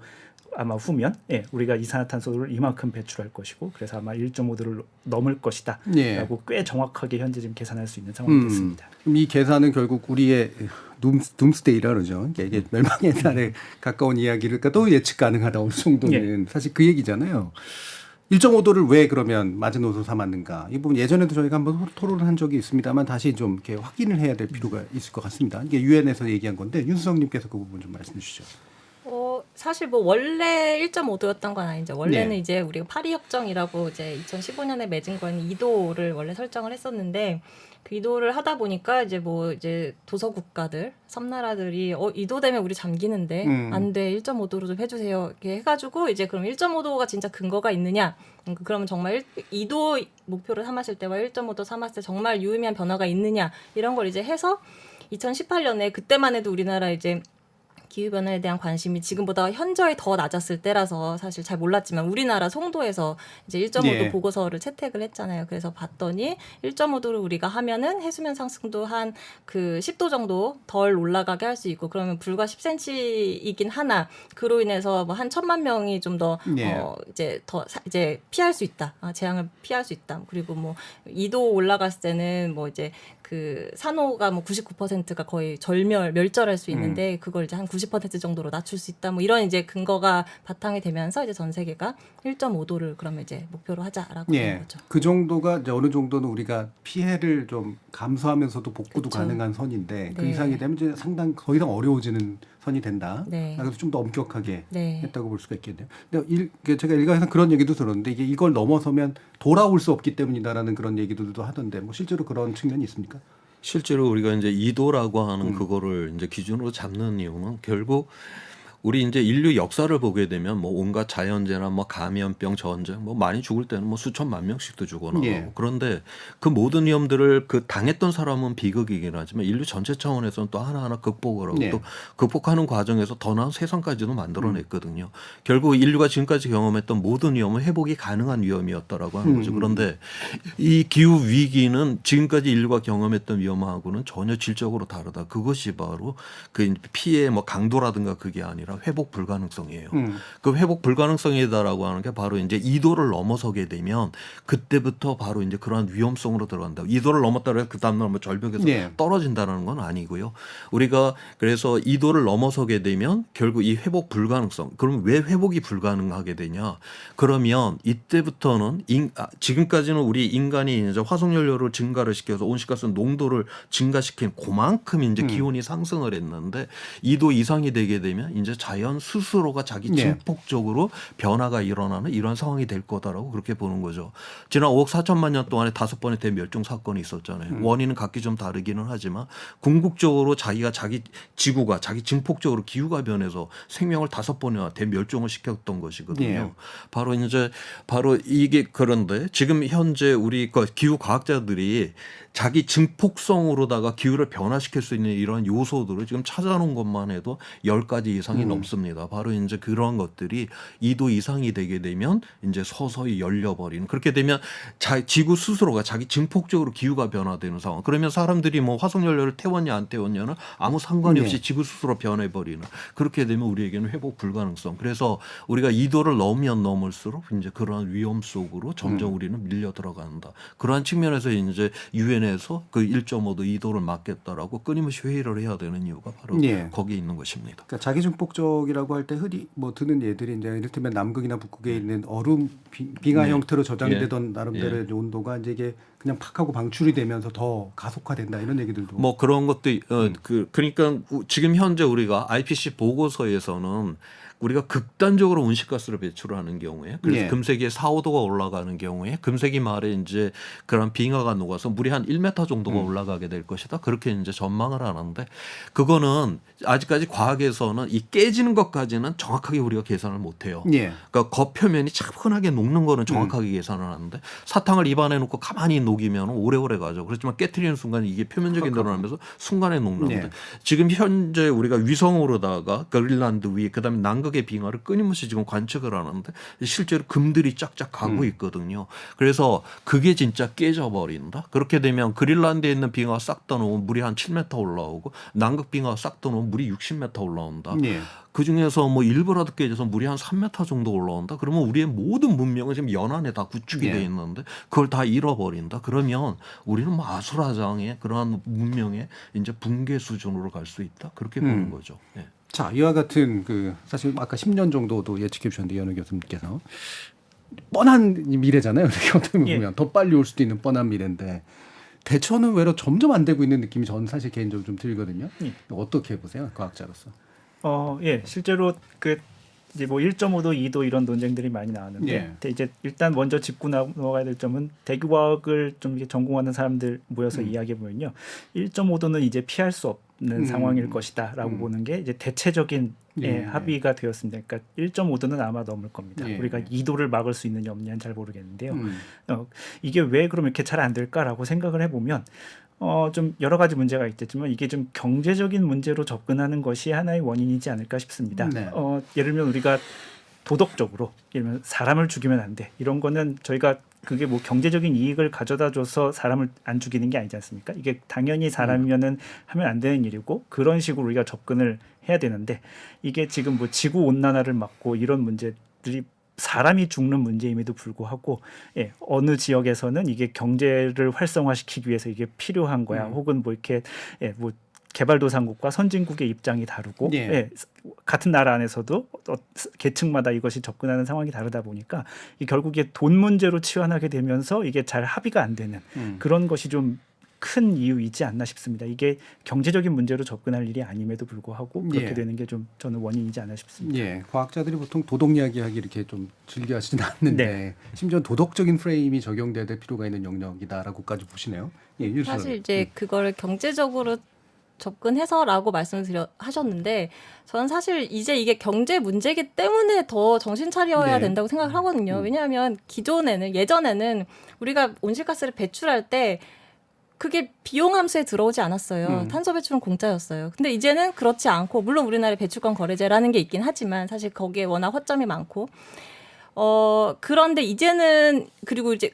아마 후면 우리가 이산화탄소를 이만큼 배출할 것이고 그래서 아마 1.5도를 넘을 것이다 라고 꽤 정확하게 현재 지금 계산할 수 있는 상황이 됐습니다. 그럼 이 계산은 결국 우리의 둠스데이라 그러죠. 이게 멸망의 날에 가까운 이야기를 또 예측 가능하다 어느 정도는 사실 그 얘기잖아요. 1.5도를 왜 그러면 마지노선 삼았는가? 이 부분 예전에도 저희가 한번 토론을 한 적이 있습니다만 다시 좀 이렇게 확인을 해야 될 필요가 있을 것 같습니다. 이게 유엔에서 얘기한 건데 윤수성님께서 그 부분 좀 말씀해 주시죠. 사실 뭐 원래 1.5도였던 건 아니죠. 원래는 이제 우리가 파리 협정이라고 이제 2015년에 맺은 건 2도를 원래 설정을 했었는데 그 2도를 하다 보니까 이제 뭐 이제 도서 국가들, 섬나라들이 2도 되면 우리 잠기는데 안 돼. 1.5도로 좀 해주세요. 이렇게 해가지고 이제 그럼 1.5도가 진짜 근거가 있느냐? 그러면 정말 2도 목표를 삼았을 때와 1.5도 삼았을 때 정말 유의미한 변화가 있느냐? 이런 걸 이제 해서 2018년에 그때만 해도 우리나라 이제 기후변화에 대한 관심이 지금보다 현저히 더 낮았을 때라서 사실 잘 몰랐지만 우리나라 송도에서 이제 1.5도 보고서를 채택을 했잖아요. 그래서 봤더니 1.5도를 우리가 하면은 해수면 상승도 한 그 10도 정도 덜 올라가게 할 수 있고 그러면 불과 10cm이긴 하나 그로 인해서 뭐 한 1000만 명이 좀 더 이제 피할 수 있다. 재앙을 피할 수 있다. 그리고 뭐 2도 올라갔을 때는 뭐 이제 그 산호가 뭐 99%가 거의 멸절할 수 있는데 그걸 이제 한 90% 정도로 낮출 수 있다. 뭐 이런 이제 근거가 바탕이 되면서 이제 전 세계가 1.5도를 그러면 이제 목표로 하자라고 하는 거죠. 그 정도가 이제 어느 정도는 우리가 피해를 좀 감수하면서도 복구도 가능한 선인데 그 이상이 되면 이제 상당 더 이상 어려워지는 선이 된다. 그래서 좀 더 엄격하게 했다고 볼 수가 있겠네요. 근데 제가 일각에서 그런 얘기도 들었는데 이게 이걸 넘어서면 돌아올 수 없기 때문이다라는 그런 얘기들도 하던데 뭐 실제로 그런 측면이 있습니까? 실제로 우리가 이제 2도라고 하는 그거를 이제 기준으로 잡는 이유는 결국 우리 이제 인류 역사를 보게 되면 뭐 온갖 자연재나 뭐 감염병, 전쟁 뭐 많이 죽을 때는 뭐 수천만 명씩도 죽어나가고 그런데 그 모든 위험들을 그 당했던 사람은 비극이긴 하지만 인류 전체 차원에서는 또 하나하나 극복을 하고 또 극복하는 과정에서 더 나은 세상까지도 만들어냈거든요. 결국 인류가 지금까지 경험했던 모든 위험은 회복이 가능한 위험이었다라고 하는 거죠. 그런데 이 기후 위기는 지금까지 인류가 경험했던 위험하고는 전혀 질적으로 다르다. 그것이 바로 그 피해의 뭐 강도라든가 그게 아니라 아니라 회복 불가능성이에요. 그 회복 불가능성이다라고 하는 게 바로 이제 2도를 넘어서게 되면 그때부터 바로 이제 그러한 위험성으로 들어간다. 2도를 넘었다고 해서 그 다음날 뭐 절벽에서 떨어진다는 건 아니고요. 우리가 그래서 2도를 넘어서게 되면 결국 이 회복 불가능성. 그럼 왜 회복이 불가능하게 되냐? 그러면 이때부터는 지금까지는 우리 인간이 이제 화석연료를 증가를 시켜서 온실가스 농도를 증가시킨 그만큼 이제 기온이 상승을 했는데 2도 이상이 되게 되면 이제 자연 스스로가 자기 증폭적으로 변화가 일어나는 이런 상황이 될 거다라고 그렇게 보는 거죠. 지난 5억 4천만 년 동안에 5번의 대멸종 사건이 있었잖아요. 원인은 각기 좀 다르기는 하지만 궁극적으로 자기 지구가 자기 증폭적으로 기후가 변해서 생명을 5번이나 대멸종을 시켰던 것이거든요. 바로 이게 그런데 지금 현재 우리 기후 과학자들이 자기 증폭성으로다가 기후를 변화시킬 수 있는 이런 요소들을 지금 찾아놓은 것만 해도 10가지 이상이 넘습니다. 바로 이제 그런 것들이 2도 이상이 되게 되면 이제 서서히 열려버리는 그렇게 되면 지구 스스로가 자기 증폭적으로 기후가 변화되는 상황. 그러면 사람들이 뭐 화석연료를 태웠냐 안 태웠냐는 아무 상관이 없이 지구 스스로 변해버리는 그렇게 되면 우리에게는 회복 불가능성. 그래서 우리가 2도를 넘으면 넘을수록 이제 그러한 위험 속으로 점점 우리는 밀려 들어간다. 그러한 측면에서 이제 유엔에서 그 1.5도 2도를 막겠다라고 끊임없이 회의를 해야 되는 이유가 바로 거기에 있는 것입니다. 그러니까 자기 증폭적이라고 할 때 흔히 뭐 드는 예들이 이제 이를테면 남극이나 북극에 있는 얼음 빙하 형태로 저장되던 나름대로의 온도가 이제 이게 그냥 팍 하고 방출이 되면서 더 가속화된다 이런 얘기들도 뭐 그런 것도 그러니까 지금 현재 우리가 IPCC 보고서에서는 우리가 극단적으로 온실가스를 배출하는 경우에 그래서 금세기에 4, 5도가 올라가는 경우에 금세기 말에 이제 그런 빙하가 녹아서 물이 한 1m 정도가 올라가게 될 것이다. 그렇게 이제 전망을 하는데 그거는 아직까지 과학에서는 이 깨지는 것까지는 정확하게 우리가 계산을 못 해요. 그러니까 겉표면이 차분하게 녹는 거는 정확하게 계산을 하는데 사탕을 입안에 놓고 가만히 녹이면 오래오래 가죠. 그렇지만 깨트리는 순간 이게 표면적인 늘어나면서 순간에 녹는데 지금 현재 우리가 위성으로다가 그린란드 위 그다음에 남극의 빙하를 끊임없이 지금 관측을 하는데 실제로 금들이 쫙쫙 가고 있거든요. 그래서 그게 진짜 깨져버린다. 그렇게 되면 그린란드에 있는 빙하가 싹 떠놓으면 물이 한 7m 올라오고 남극 빙하가 싹 떠놓으면 물이 60m 올라온다. 그중에서 뭐 일부라도 깨져서 물이 한 3m 정도 올라온다. 그러면 우리의 모든 문명은 지금 연안에 다 구축이 돼 있는데 그걸 다 잃어버린다. 그러면 우리는 뭐 아수라장의 그러한 문명의 이제 붕괴 수준으로 갈 수 있다. 그렇게 보는 거죠. 자, 이와 같은 사실 아까 10년 정도도 예측해 주셨는데 연우 교수님께서 뻔한 미래잖아요. 어떻게 보면 더 빨리 올 수도 있는 뻔한 미래인데 대처는 외로 점점 안 되고 있는 느낌이 저는 사실 개인적으로 좀 들거든요. 어떻게 보세요, 과학자로서? 실제로 이제 뭐 1.5도, 2도 이런 논쟁들이 많이 나왔는데 이제 일단 먼저 짚고 넘어가야 될 점은 대기과학을 좀 이렇게 전공하는 사람들 모여서 이야기해 보면요, 1.5도는 이제 피할 수 없는 상황일 것이다라고 보는 게 이제 대체적인 합의가 되었습니다. 그러니까 1.5도는 아마 넘을 겁니다. 우리가 2도를 막을 수 있느냐 없느냐는 잘 모르겠는데요. 이게 왜 그럼 이렇게 잘 안 될까라고 생각을 해보면 좀 여러 가지 문제가 있겠지만 이게 좀 경제적인 문제로 접근하는 것이 하나의 원인이지 않을까 싶습니다. 예를 들면 우리가 도덕적으로 예를 들면 사람을 죽이면 안 돼. 이런 거는 저희가 그게 뭐 경제적인 이익을 가져다 줘서 사람을 안 죽이는 게 아니지 않습니까? 이게 당연히 사람이면은 하면 안 되는 일이고 그런 식으로 우리가 접근을 해야 되는데 이게 지금 뭐 지구 온난화를 막고 이런 문제들이 사람이 죽는 문제임에도 불구하고 어느 지역에서는 이게 경제를 활성화시키기 위해서 이게 필요한 거야. 혹은 뭐 이렇게 뭐 개발도상국과 선진국의 입장이 다르고 같은 나라 안에서도 계층마다 이것이 접근하는 상황이 다르다 보니까 이 결국에 돈 문제로 치환하게 되면서 이게 잘 합의가 안 되는 그런 것이 좀 큰 이유이지 않나 싶습니다. 이게 경제적인 문제로 접근할 일이 아님에도 불구하고 그렇게 되는 게 좀 저는 원인이지 않나 싶습니다. 과학자들이 보통 도덕 이야기하기 이렇게 좀 즐겨 하시지는 않는데 심지어 도덕적인 프레임이 적용돼야 될 필요가 있는 영역이다라고까지 보시네요. 사실 이제 그걸 경제적으로 접근해서라고 말씀을 하셨는데 저는 사실 이제 이게 경제 문제이기 때문에 더 정신 차려야 된다고 생각을 하거든요. 왜냐하면 예전에는 우리가 온실가스를 배출할 때 그게 비용 함수에 들어오지 않았어요. 탄소 배출은 공짜였어요. 근데 이제는 그렇지 않고 물론 우리나라에 배출권 거래제라는 게 있긴 하지만 사실 거기에 워낙 허점이 많고 그런데 이제는 그리고 이제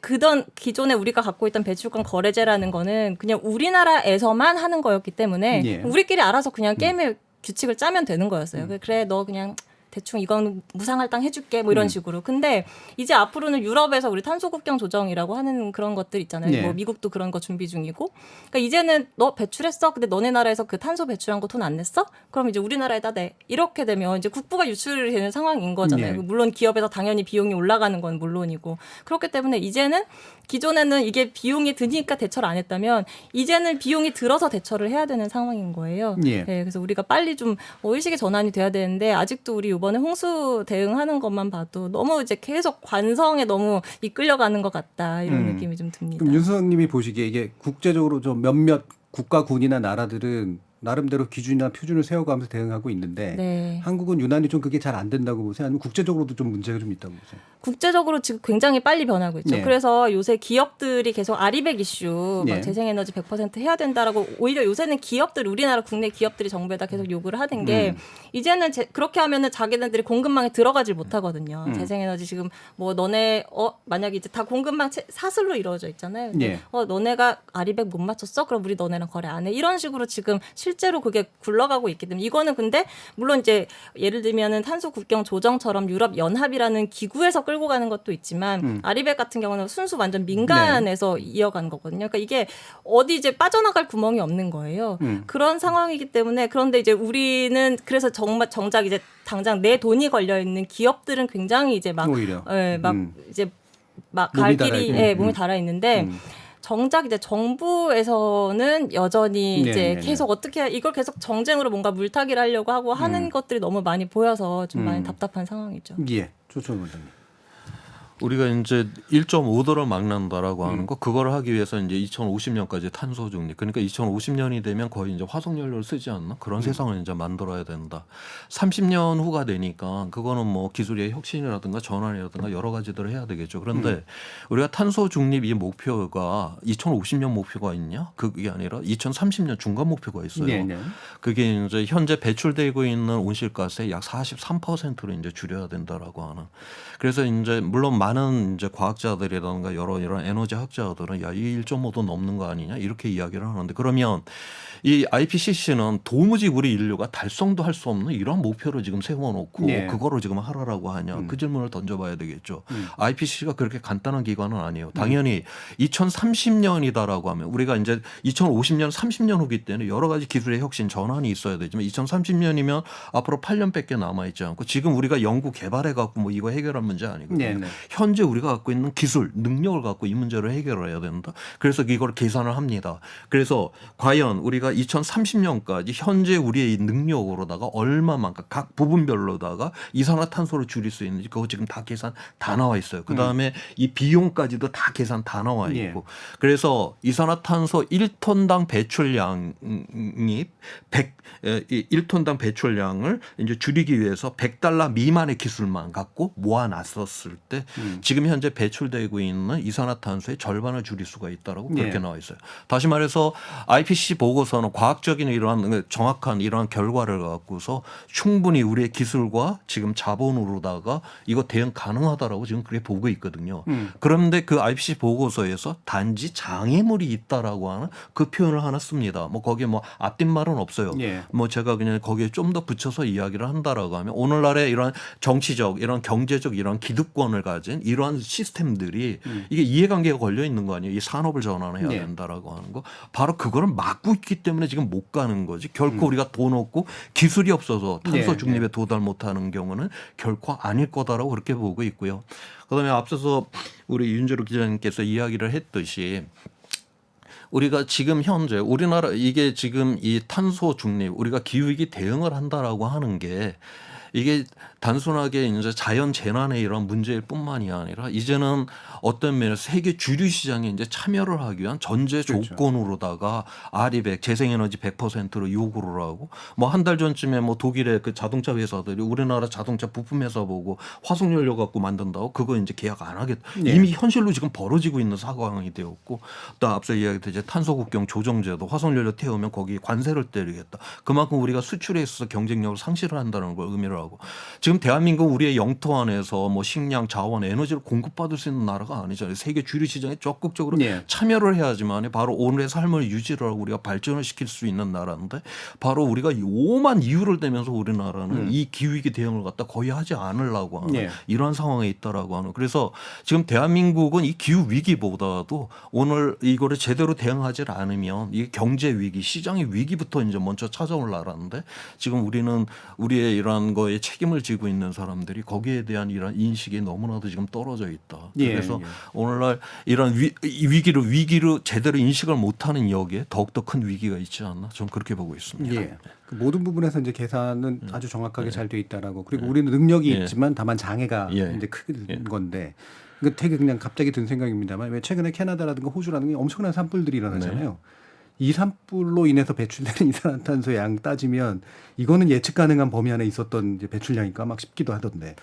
기존에 우리가 갖고 있던 배출권 거래제라는 거는 그냥 우리나라에서만 하는 거였기 때문에 우리끼리 알아서 그냥 게임에 규칙을 짜면 되는 거였어요. 그래 너 그냥 대충 이건 무상할당 해줄게 뭐 이런 식으로. 근데 이제 앞으로는 유럽에서 우리 탄소 국경 조정이라고 하는 그런 것들 있잖아요. 네. 뭐 미국도 그런 거 준비 중이고. 그러니까 이제는 너 배출했어. 근데 너네 나라에서 그 탄소 배출한 거 돈 안 냈어? 그럼 이제 우리나라에다 내. 이렇게 되면 이제 국부가 유출이 되는 상황인 거잖아요. 네. 물론 기업에서 당연히 비용이 올라가는 건 물론이고. 그렇기 때문에 이제는 기존에는 이게 비용이 드니까 대처를 안 했다면 이제는 비용이 들어서 대처를 해야 되는 상황인 거예요. 예. 네, 그래서 우리가 빨리 좀 의식의 전환이 돼야 되는데 아직도 우리 이번에 홍수 대응하는 것만 봐도 너무 이제 계속 관성에 너무 이끌려가는 것 같다 이런 느낌이 좀 듭니다. 그럼 윤수석님이 보시기에 이게 국제적으로 좀 몇몇 국가군이나 나라들은 나름대로 기준이나 표준을 세워가면서 대응하고 있는데 네. 한국은 유난히 좀 그게 잘 안 된다고 보세요? 아니면 국제적으로도 좀 문제가 좀 있다고 보세요? 국제적으로 지금 굉장히 빨리 변하고 있죠. 네. 그래서 요새 기업들이 계속 아리백 이슈, 네. 막 재생에너지 100% 해야 된다라고 오히려 요새는 기업들 우리나라 국내 기업들이 정부에다 계속 요구를 하는 게 이제는 그렇게 하면은 자기네들이 공급망에 들어가질 못하거든요. 재생에너지 지금 뭐 너네 만약에 이제 다 공급망 사슬로 이루어져 있잖아요. 네. 너네가 아리백 못 맞췄어? 그럼 우리 너네랑 거래 안 해. 이런 식으로 지금 실제로 그게 굴러가고 있기 때문에 이거는 근데 물론 이제 예를 들면은 탄소 국경 조정처럼 유럽 연합이라는 기구에서 끌고 가는 것도 있지만 아리백 같은 경우는 순수 완전 민간에서 이어가는 거거든요. 그러니까 이게 어디 이제 빠져나갈 구멍이 없는 거예요. 그런 상황이기 때문에 그런데 이제 우리는 그래서 정작 이제 당장 내 돈이 걸려 있는 기업들은 굉장히 이제 막 오히려 이제 막 몸이 갈 달아 길이 있고. 몸이 달아 있는데 정작 이제 정부에서는 여전히 이제 네. 계속 어떻게 이걸 계속 정쟁으로 뭔가 물타기를 하려고 하고 하는 것들이 너무 많이 보여서 좀 많이 답답한 상황이죠. 예, 조천 원장님. 우리가 이제 1.5도를 막는다라고 하는 거 그거를 하기 위해서 이제 2050년까지 탄소 중립 그러니까 2050년이 되면 거의 이제 화석 연료를 쓰지 않나 그런 세상을 이제 만들어야 된다. 30년 후가 되니까 그거는 뭐 기술의 혁신이라든가 전환이라든가 여러 가지들을 해야 되겠죠. 그런데 우리가 탄소 중립 이 목표가 2050년 목표가 있냐? 그게 아니라 2030년 중간 목표가 있어요. 네, 네. 그게 이제 현재 배출되고 있는 온실가스의 약 43%로 이제 줄여야 된다라고 하는. 그래서 이제 물론 많은 이제 과학자들이라든가 여러 이런 에너지 학자들은 야, 이 1.5도 넘는 거 아니냐 이렇게 이야기를 하는데 그러면 이 IPCC는 도무지 우리 인류가 달성도 할 수 없는 이런 목표를 지금 세워놓고 네. 그거를 지금 하라고 하냐 그 질문을 던져봐야 되겠죠. IPCC가 그렇게 간단한 기관은 아니에요. 당연히 2030년이다라고 하면 우리가 이제 2050년 30년 후기 때문에 여러 가지 기술의 혁신 전환이 있어야 되지만 2030년이면 앞으로 8년밖에 남아있지 않고 지금 우리가 연구 개발해갖고 뭐 이거 해결할 문제 아니거든요. 네, 네. 현재 우리가 갖고 있는 기술, 능력을 갖고 이 문제를 해결해야 된다. 그래서 이걸 계산을 합니다. 그래서 과연 우리가 2030년까지 현재 우리의 이 능력으로다가 얼마만큼 각 부분별로다가 이산화탄소를 줄일 수 있는지 그거 지금 다 계산 다 나와 있어요. 그다음에 이 비용까지도 다 계산 다 나와 있고. 예. 그래서 이산화탄소 1톤당 배출량이 1톤당 배출량을 이제 줄이기 위해서 $100 미만의 기술만 갖고 모아놨었을 때 지금 현재 배출되고 있는 이산화탄소의 절반을 줄일 수가 있다라고 그렇게 예. 나와 있어요. 다시 말해서 IPCC 보고서는 과학적인 이러한 정확한 이러한 결과를 갖고서 충분히 우리의 기술과 지금 자본으로다가 이거 대응 가능하다라고 지금 그렇게 보고 있거든요. 그런데 그 IPCC 보고서에서 단지 장애물이 있다라고 하는 그 표현을 하나 씁니다. 뭐 거기에 뭐 앞뒷말은 없어요. 예. 뭐 제가 그냥 거기에 좀 더 붙여서 이야기를 한다라고 하면 오늘날의 이런 정치적, 이런 경제적, 이런 기득권을 가진 이러한 시스템들이 이게 이해관계가 걸려 있는 거 아니에요. 이 산업을 전환해야 네. 된다라고 하는 거. 바로 그거를 막고 있기 때문에 지금 못 가는 거지. 결코 우리가 돈 없고 기술이 없어서 탄소 네, 중립에 네. 도달 못하는 경우는 결코 아닐 거다라고 그렇게 보고 있고요. 그다음에 앞서서 우리 윤재로 기자님께서 이야기를 했듯이 우리가 지금 현재 우리나라 이게 지금 이 탄소 중립 우리가 기후위기 대응을 한다라고 하는 게 이게 단순하게 이제 자연 재난의 이런 문제일 뿐만이 아니라 이제는 어떤 면에서 세계 주류 시장에 이제 참여를 하기 위한 전제 그렇죠. 조건으로다가 아리백 재생에너지 100%로 요구를 하고 뭐 한 달 전쯤에 뭐 독일의 그 자동차 회사들이 우리나라 자동차 부품 회사 보고 화석 연료 갖고 만든다고 그거 이제 계약 안 하겠다. 네. 이미 현실로 지금 벌어지고 있는 상황이 되었고 또 앞서 이야기했듯이 탄소 국경 조정제도 화석 연료 태우면 거기 관세를 때리겠다. 그만큼 우리가 수출에 있어서 경쟁력을 상실을 한다는 걸 의미를 위기라고. 지금 대한민국 우리의 영토 안에서 뭐 식량, 자원, 에너지를 공급받을 수 있는 나라가 아니잖아요. 세계 주류 시장에 적극적으로 참여를 해야지만 바로 오늘의 삶을 유지를 하고 우리가 발전을 시킬 수 있는 나라인데 바로 우리가 오만 이유를 대면서 우리나라는 이 기후위기 대응을 갖다 거의 하지 않으려고 하는 이러한 상황에 있다라고 하는. 그래서 지금 대한민국은 이 기후위기보다도 오늘 이거를 제대로 대응하지 않으면 이 경제 위기, 시장의 위기부터 이제 먼저 찾아올 나라인데 지금 우리는 우리의 이러한 거에 책임을 지고 있는 사람들이 거기에 대한 이런 인식이 너무나도 지금 떨어져 있다. 그래서 오늘날 이런 위기를 제대로 인식을 못하는 여기에 더욱더 큰 위기가 있지 않나 저는 그렇게 보고 있습니다. 그 모든 부분에서 이제 계산은 아주 정확하게 잘 돼 있다라고. 그리고 우리는 능력이 있지만 다만 장애가 이제 큰 건데. 그 되게 그냥 갑자기 든 생각입니다만 왜 최근에 캐나다라든가 호주라든가 엄청난 산불들이 일어나잖아요. 이 산불로 인해서 배출되는 이산화탄소 양 따지면 이거는 예측 가능한 범위 안에 있었던 이제 배출량일까 막 싶기도 하던데.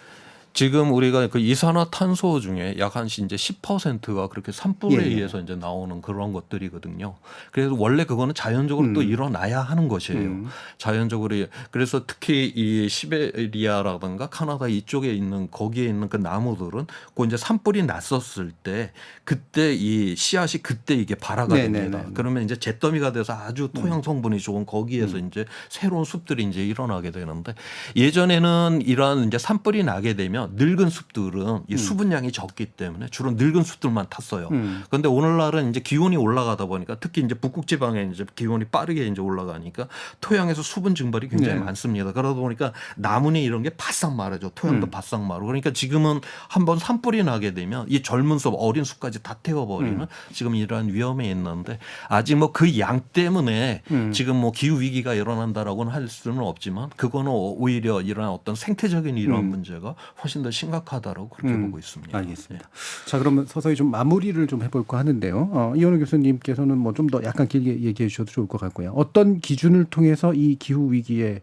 지금 우리가 그 이산화탄소 중에 약 한 이제 10%가 그렇게 산불에 의해서 이제 나오는 그런 것들이거든요. 그래서 원래 그거는 자연적으로 또 일어나야 하는 것이에요. 자연적으로. 그래서 특히 이 시베리아라든가 카나다 이쪽에 있는 거기에 있는 그 나무들은 그 이제 산불이 났었을 때 그때 이 씨앗이 그때 이게 발화가 됩니다. 그러면 이제 잿더미가 돼서 아주 토양 성분이 좋은 거기에서 이제 새로운 숲들이 이제 일어나게 되는데 예전에는 이러한 이제 산불이 나게 되면 늙은 숲들은 이 수분량이 적기 때문에 주로 늙은 숲들만 탔어요. 그런데 오늘날은 이제 기온이 올라가다 보니까 특히 이제 북극 지방에 이제 기온이 빠르게 이제 올라가니까 토양에서 수분 증발이 굉장히 많습니다. 그러다 보니까 나무니 이런 게 바싹 마르죠. 토양도 바싹 마르고. 그러니까 지금은 한번 산불이 나게 되면 이 젊은 숲, 어린 숲까지 다 태워버리는 지금 이러한 위험에 있는데 아직 뭐 그 양 때문에 지금 뭐 기후 위기가 일어난다라고는 할 수는 없지만 그거는 오히려 이런 어떤 생태적인 이런 문제가 훨씬 더 심각하다라고 그렇게 보고 있습니다. 알겠습니다. 자, 그러면 서서히 좀 마무리를 좀 해볼까 하는데요. 이현우 교수님께서는 뭐 좀 더 약간 길게 얘기해 주셔도 좋을 것 같고요. 어떤 기준을 통해서 이 기후 위기에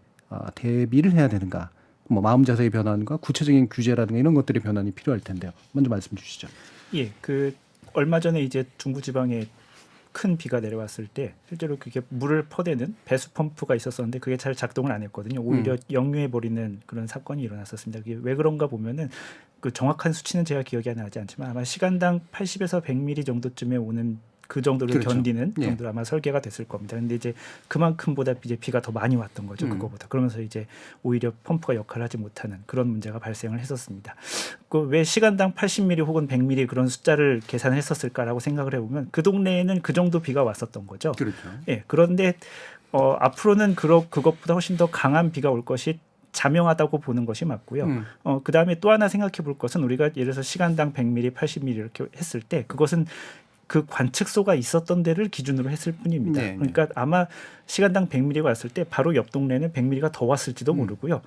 대비를 해야 되는가? 뭐 마음 자세의 변화과 구체적인 규제라든가 이런 것들의 변환이 필요할 텐데요. 먼저 말씀 주시죠. 그 얼마 전에 이제 중부지방에 큰 비가 내려왔을 때 실제로 그게 물을 퍼대는 배수 펌프가 있었었는데 그게 잘 작동을 안 했거든요. 오히려 역류해 버리는 그런 사건이 일어났었습니다. 그게 왜 그런가 보면은 그 정확한 수치는 제가 기억이 안 나지 않지만 아마 시간당 80에서 100mm 정도쯤에 오는 그 정도를 견디는 정도로 아마 설계가 됐을 겁니다. 근데 이제 그만큼보다 이제 비가 더 많이 왔던 거죠. 그거보다. 그러면서 이제 오히려 펌프가 역할을 하지 못하는 그런 문제가 발생을 했었습니다. 그 왜 시간당 80mm 혹은 100mm 그런 숫자를 계산을 했었을까라고 생각을 해보면 그 동네에는 그 정도 비가 왔었던 거죠. 그렇죠. 그런데 앞으로는 그것보다 훨씬 더 강한 비가 올 것이 자명하다고 보는 것이 맞고요. 그다음에 또 하나 생각해 볼 것은 우리가 예를 들어서 시간당 100mm, 80mm 이렇게 했을 때 그것은 그 관측소가 있었던 데를 기준으로 했을 뿐입니다. 그러니까 아마 시간당 100mm가 왔을 때 바로 옆 동네는 100mm가 더 왔을지도 모르고요.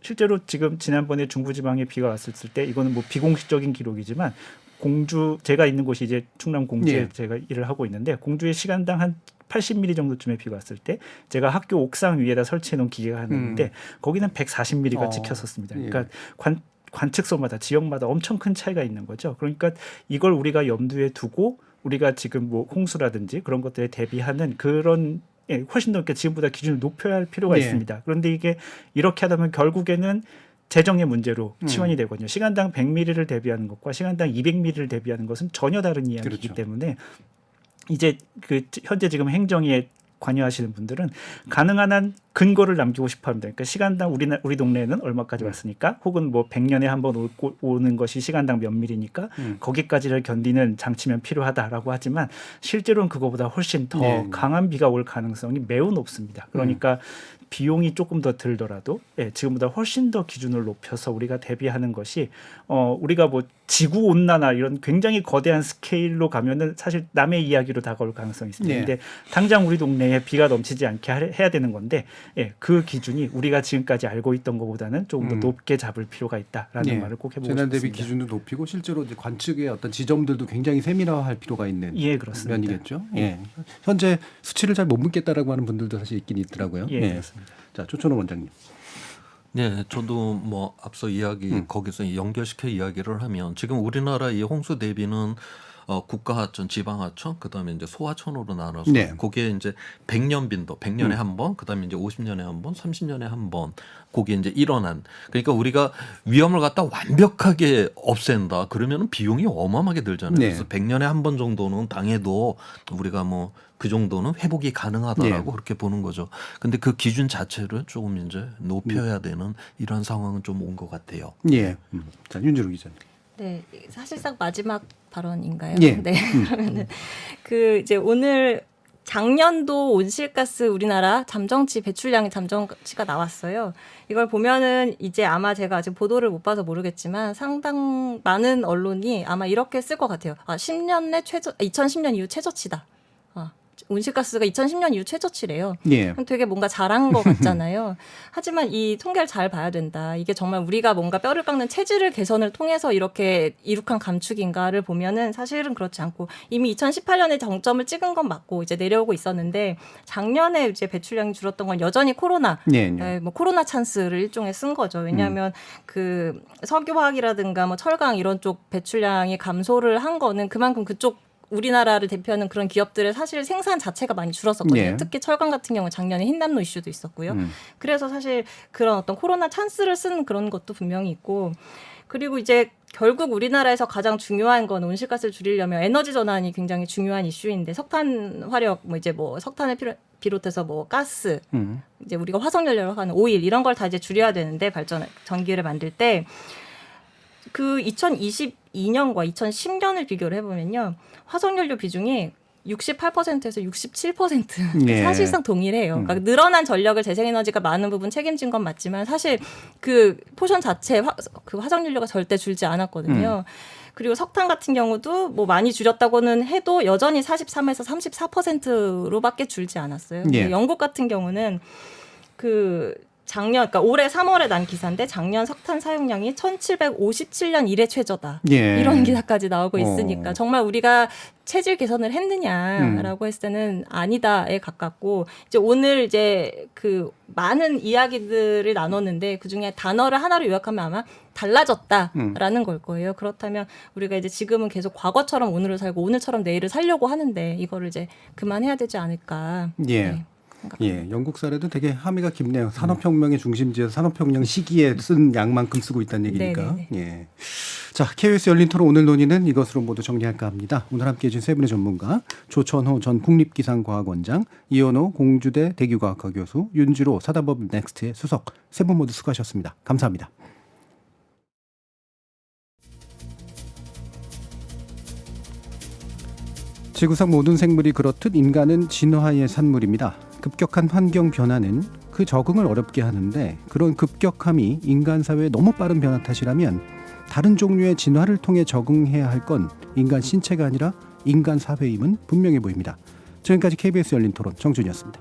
실제로 지금 지난번에 중부지방에 비가 왔을 때 이거는 뭐 비공식적인 기록이지만 공주 제가 있는 곳이 이제 충남 공주에 제가 일을 하고 있는데 공주에 시간당 한 80mm 정도쯤의 비가 왔을 때 제가 학교 옥상 위에다 설치해 놓은 기계가 하나 있는데 거기는 140mm가 찍혔었습니다. 그러니까 관측소마다 지역마다 엄청 큰 차이가 있는 거죠. 그러니까 이걸 우리가 염두에 두고 우리가 지금 뭐 홍수라든지 그런 것들에 대비하는 그런 훨씬 더 지금보다 기준을 높여야 할 필요가 있습니다. 그런데 이게 이렇게 하다 보면 결국에는 재정의 문제로 치환이 되거든요. 시간당 100mm를 대비하는 것과 시간당 200mm를 대비하는 것은 전혀 다른 이야기이기 때문에 이제 그 현재 지금 행정위에 관여하시는 분들은 가능한 한 근거를 남기고 싶어합니다. 그러니까 시간당 우리 동네에는 얼마까지 왔으니까, 혹은 뭐 100년에 한 번 오는 것이 시간당 몇 밀이니까 거기까지를 견디는 장치면 필요하다라고 하지만 실제로는 그거보다 훨씬 더 강한 비가 올 가능성이 매우 높습니다. 그러니까 비용이 조금 더 들더라도 지금보다 훨씬 더 기준을 높여서 우리가 대비하는 것이 우리가 뭐 지구 온난화 이런 굉장히 거대한 스케일로 가면은 사실 남의 이야기로 다가올 가능성이 있습니다. 그런데 당장 우리 동네에 비가 넘치지 않게 해야 되는 건데 그 기준이 우리가 지금까지 알고 있던 것보다는 조금 더 높게 잡을 필요가 있다라는 말을 꼭 해보고 재난 싶습니다. 대비 기준도 높이고 실제로 이제 관측의 어떤 지점들도 굉장히 세밀화할 필요가 있는 그렇습니다. 면이겠죠. 현재 수치를 잘 못 묻겠다라고 하는 분들도 사실 있긴 있더라고요. 그렇습니다. 자, 조천호 원장님. 네, 저도 뭐 앞서 이야기 거기서 연결시켜 이야기를 하면 지금 우리나라 이 홍수 대비는 국가하천, 지방하천, 그다음에 이제 소하천으로 나눠서 네. 거기에 이제 100년 빈도, 100년에 한 번, 그다음에 이제 50년에 한 번, 30년에 한 번 거기에 이제 일어난. 그러니까 우리가 위험을 갖다 완벽하게 없앤다. 그러면은 비용이 어마어마하게 들잖아요. 네. 그래서 100년에 한 번 정도는 당해도 우리가 뭐 그 정도는 회복이 가능하다라고 네. 그렇게 보는 거죠. 근데 그 기준 자체를 조금 이제 높여야 되는 이런 상황은 좀 온 것 같아요. 예. 자, 윤주루 기자님. 네, 사실상 마지막 발언인가요? 예. 네. 그러면은 그 이제 오늘 작년도 온실가스 우리나라 잠정치 배출량의 잠정치가 나왔어요. 이걸 보면은 이제 아마 제가 아직 보도를 못 봐서 모르겠지만 상당 많은 언론이 아마 이렇게 쓸 것 같아요. 2010년 이후 최저치다. 온실가스가 2010년 이후 최저치래요. 예. 되게 뭔가 잘한 것 같잖아요. 하지만 이 통계를 잘 봐야 된다. 이게 정말 우리가 뭔가 뼈를 깎는 체질 개선을 통해서 이렇게 이룩한 감축인가를 보면은 사실은 그렇지 않고 이미 2018년에 정점을 찍은 건 맞고 이제 내려오고 있었는데 작년에 이제 배출량이 줄었던 건 여전히 코로나, 뭐 코로나 찬스를 일종의 쓴 거죠. 왜냐하면 그 석유화학이라든가 뭐 철강 이런 쪽 배출량이 감소를 한 거는 그만큼 그쪽 우리나라를 대표하는 그런 기업들의 사실 생산 자체가 많이 줄었었거든요. 네. 특히 철강 같은 경우 작년에 흰남노 이슈도 있었고요. 그래서 사실 그런 어떤 코로나 찬스를 쓴 그런 것도 분명히 있고 그리고 이제 결국 우리나라에서 가장 중요한 건 온실가스를 줄이려면 에너지 전환이 굉장히 중요한 이슈인데 석탄 화력 뭐 이제 뭐 석탄을 비롯해서 뭐 가스 이제 우리가 화석 연료로 하는 오일 이런 걸 다 이제 줄여야 되는데 전기를 만들 때 그 2022년과 2010년을 비교를 해보면요. 화석연료 비중이 68%에서 67% 네. 사실상 동일해요. 그러니까 늘어난 전력을 재생에너지가 많은 부분 책임진 건 맞지만 사실 그 포션 자체 그 화석연료가 절대 줄지 않았거든요. 그리고 석탄 같은 경우도 뭐 많이 줄였다고는 해도 여전히 43에서 34%로밖에 줄지 않았어요. 예. 영국 같은 경우는 그러니까 올해 3월에 난 기사인데 작년 석탄 사용량이 1757년 이래 최저다. 예. 이런 기사까지 나오고 있으니까 정말 우리가 체질 개선을 했느냐라고 했을 때는 아니다에 가깝고 이제 오늘 이제 그 많은 이야기들을 나눴는데 그중에 단어를 하나로 요약하면 아마 달라졌다라는 걸 거예요. 그렇다면 우리가 이제 지금은 계속 과거처럼 오늘을 살고 오늘처럼 내일을 살려고 하는데 이거를 이제 그만해야 되지 않을까. 예. 네. 예, 영국 사례도 되게 함의가 깊네요. 산업혁명의 중심지에서 산업혁명 시기에 쓴 양만큼 쓰고 있다는 얘기니까. 예. 자, KBS 열린 토론 오늘 논의는 이것으로 모두 정리할까 합니다. 오늘 함께해 주신 세 분의 전문가 조천호 전 국립기상과학원장, 이현호 공주대 대기과학과 교수, 윤주로 사단법 넥스트의 수석 세 분 모두 수고하셨습니다. 감사합니다. 지구상 모든 생물이 그렇듯 인간은 진화의 산물입니다. 급격한 환경 변화는 그 적응을 어렵게 하는데 그런 급격함이 인간 사회의 너무 빠른 변화 탓이라면 다른 종류의 진화를 통해 적응해야 할 건 인간 신체가 아니라 인간 사회임은 분명해 보입니다. 지금까지 KBS 열린 토론 정준이었습니다.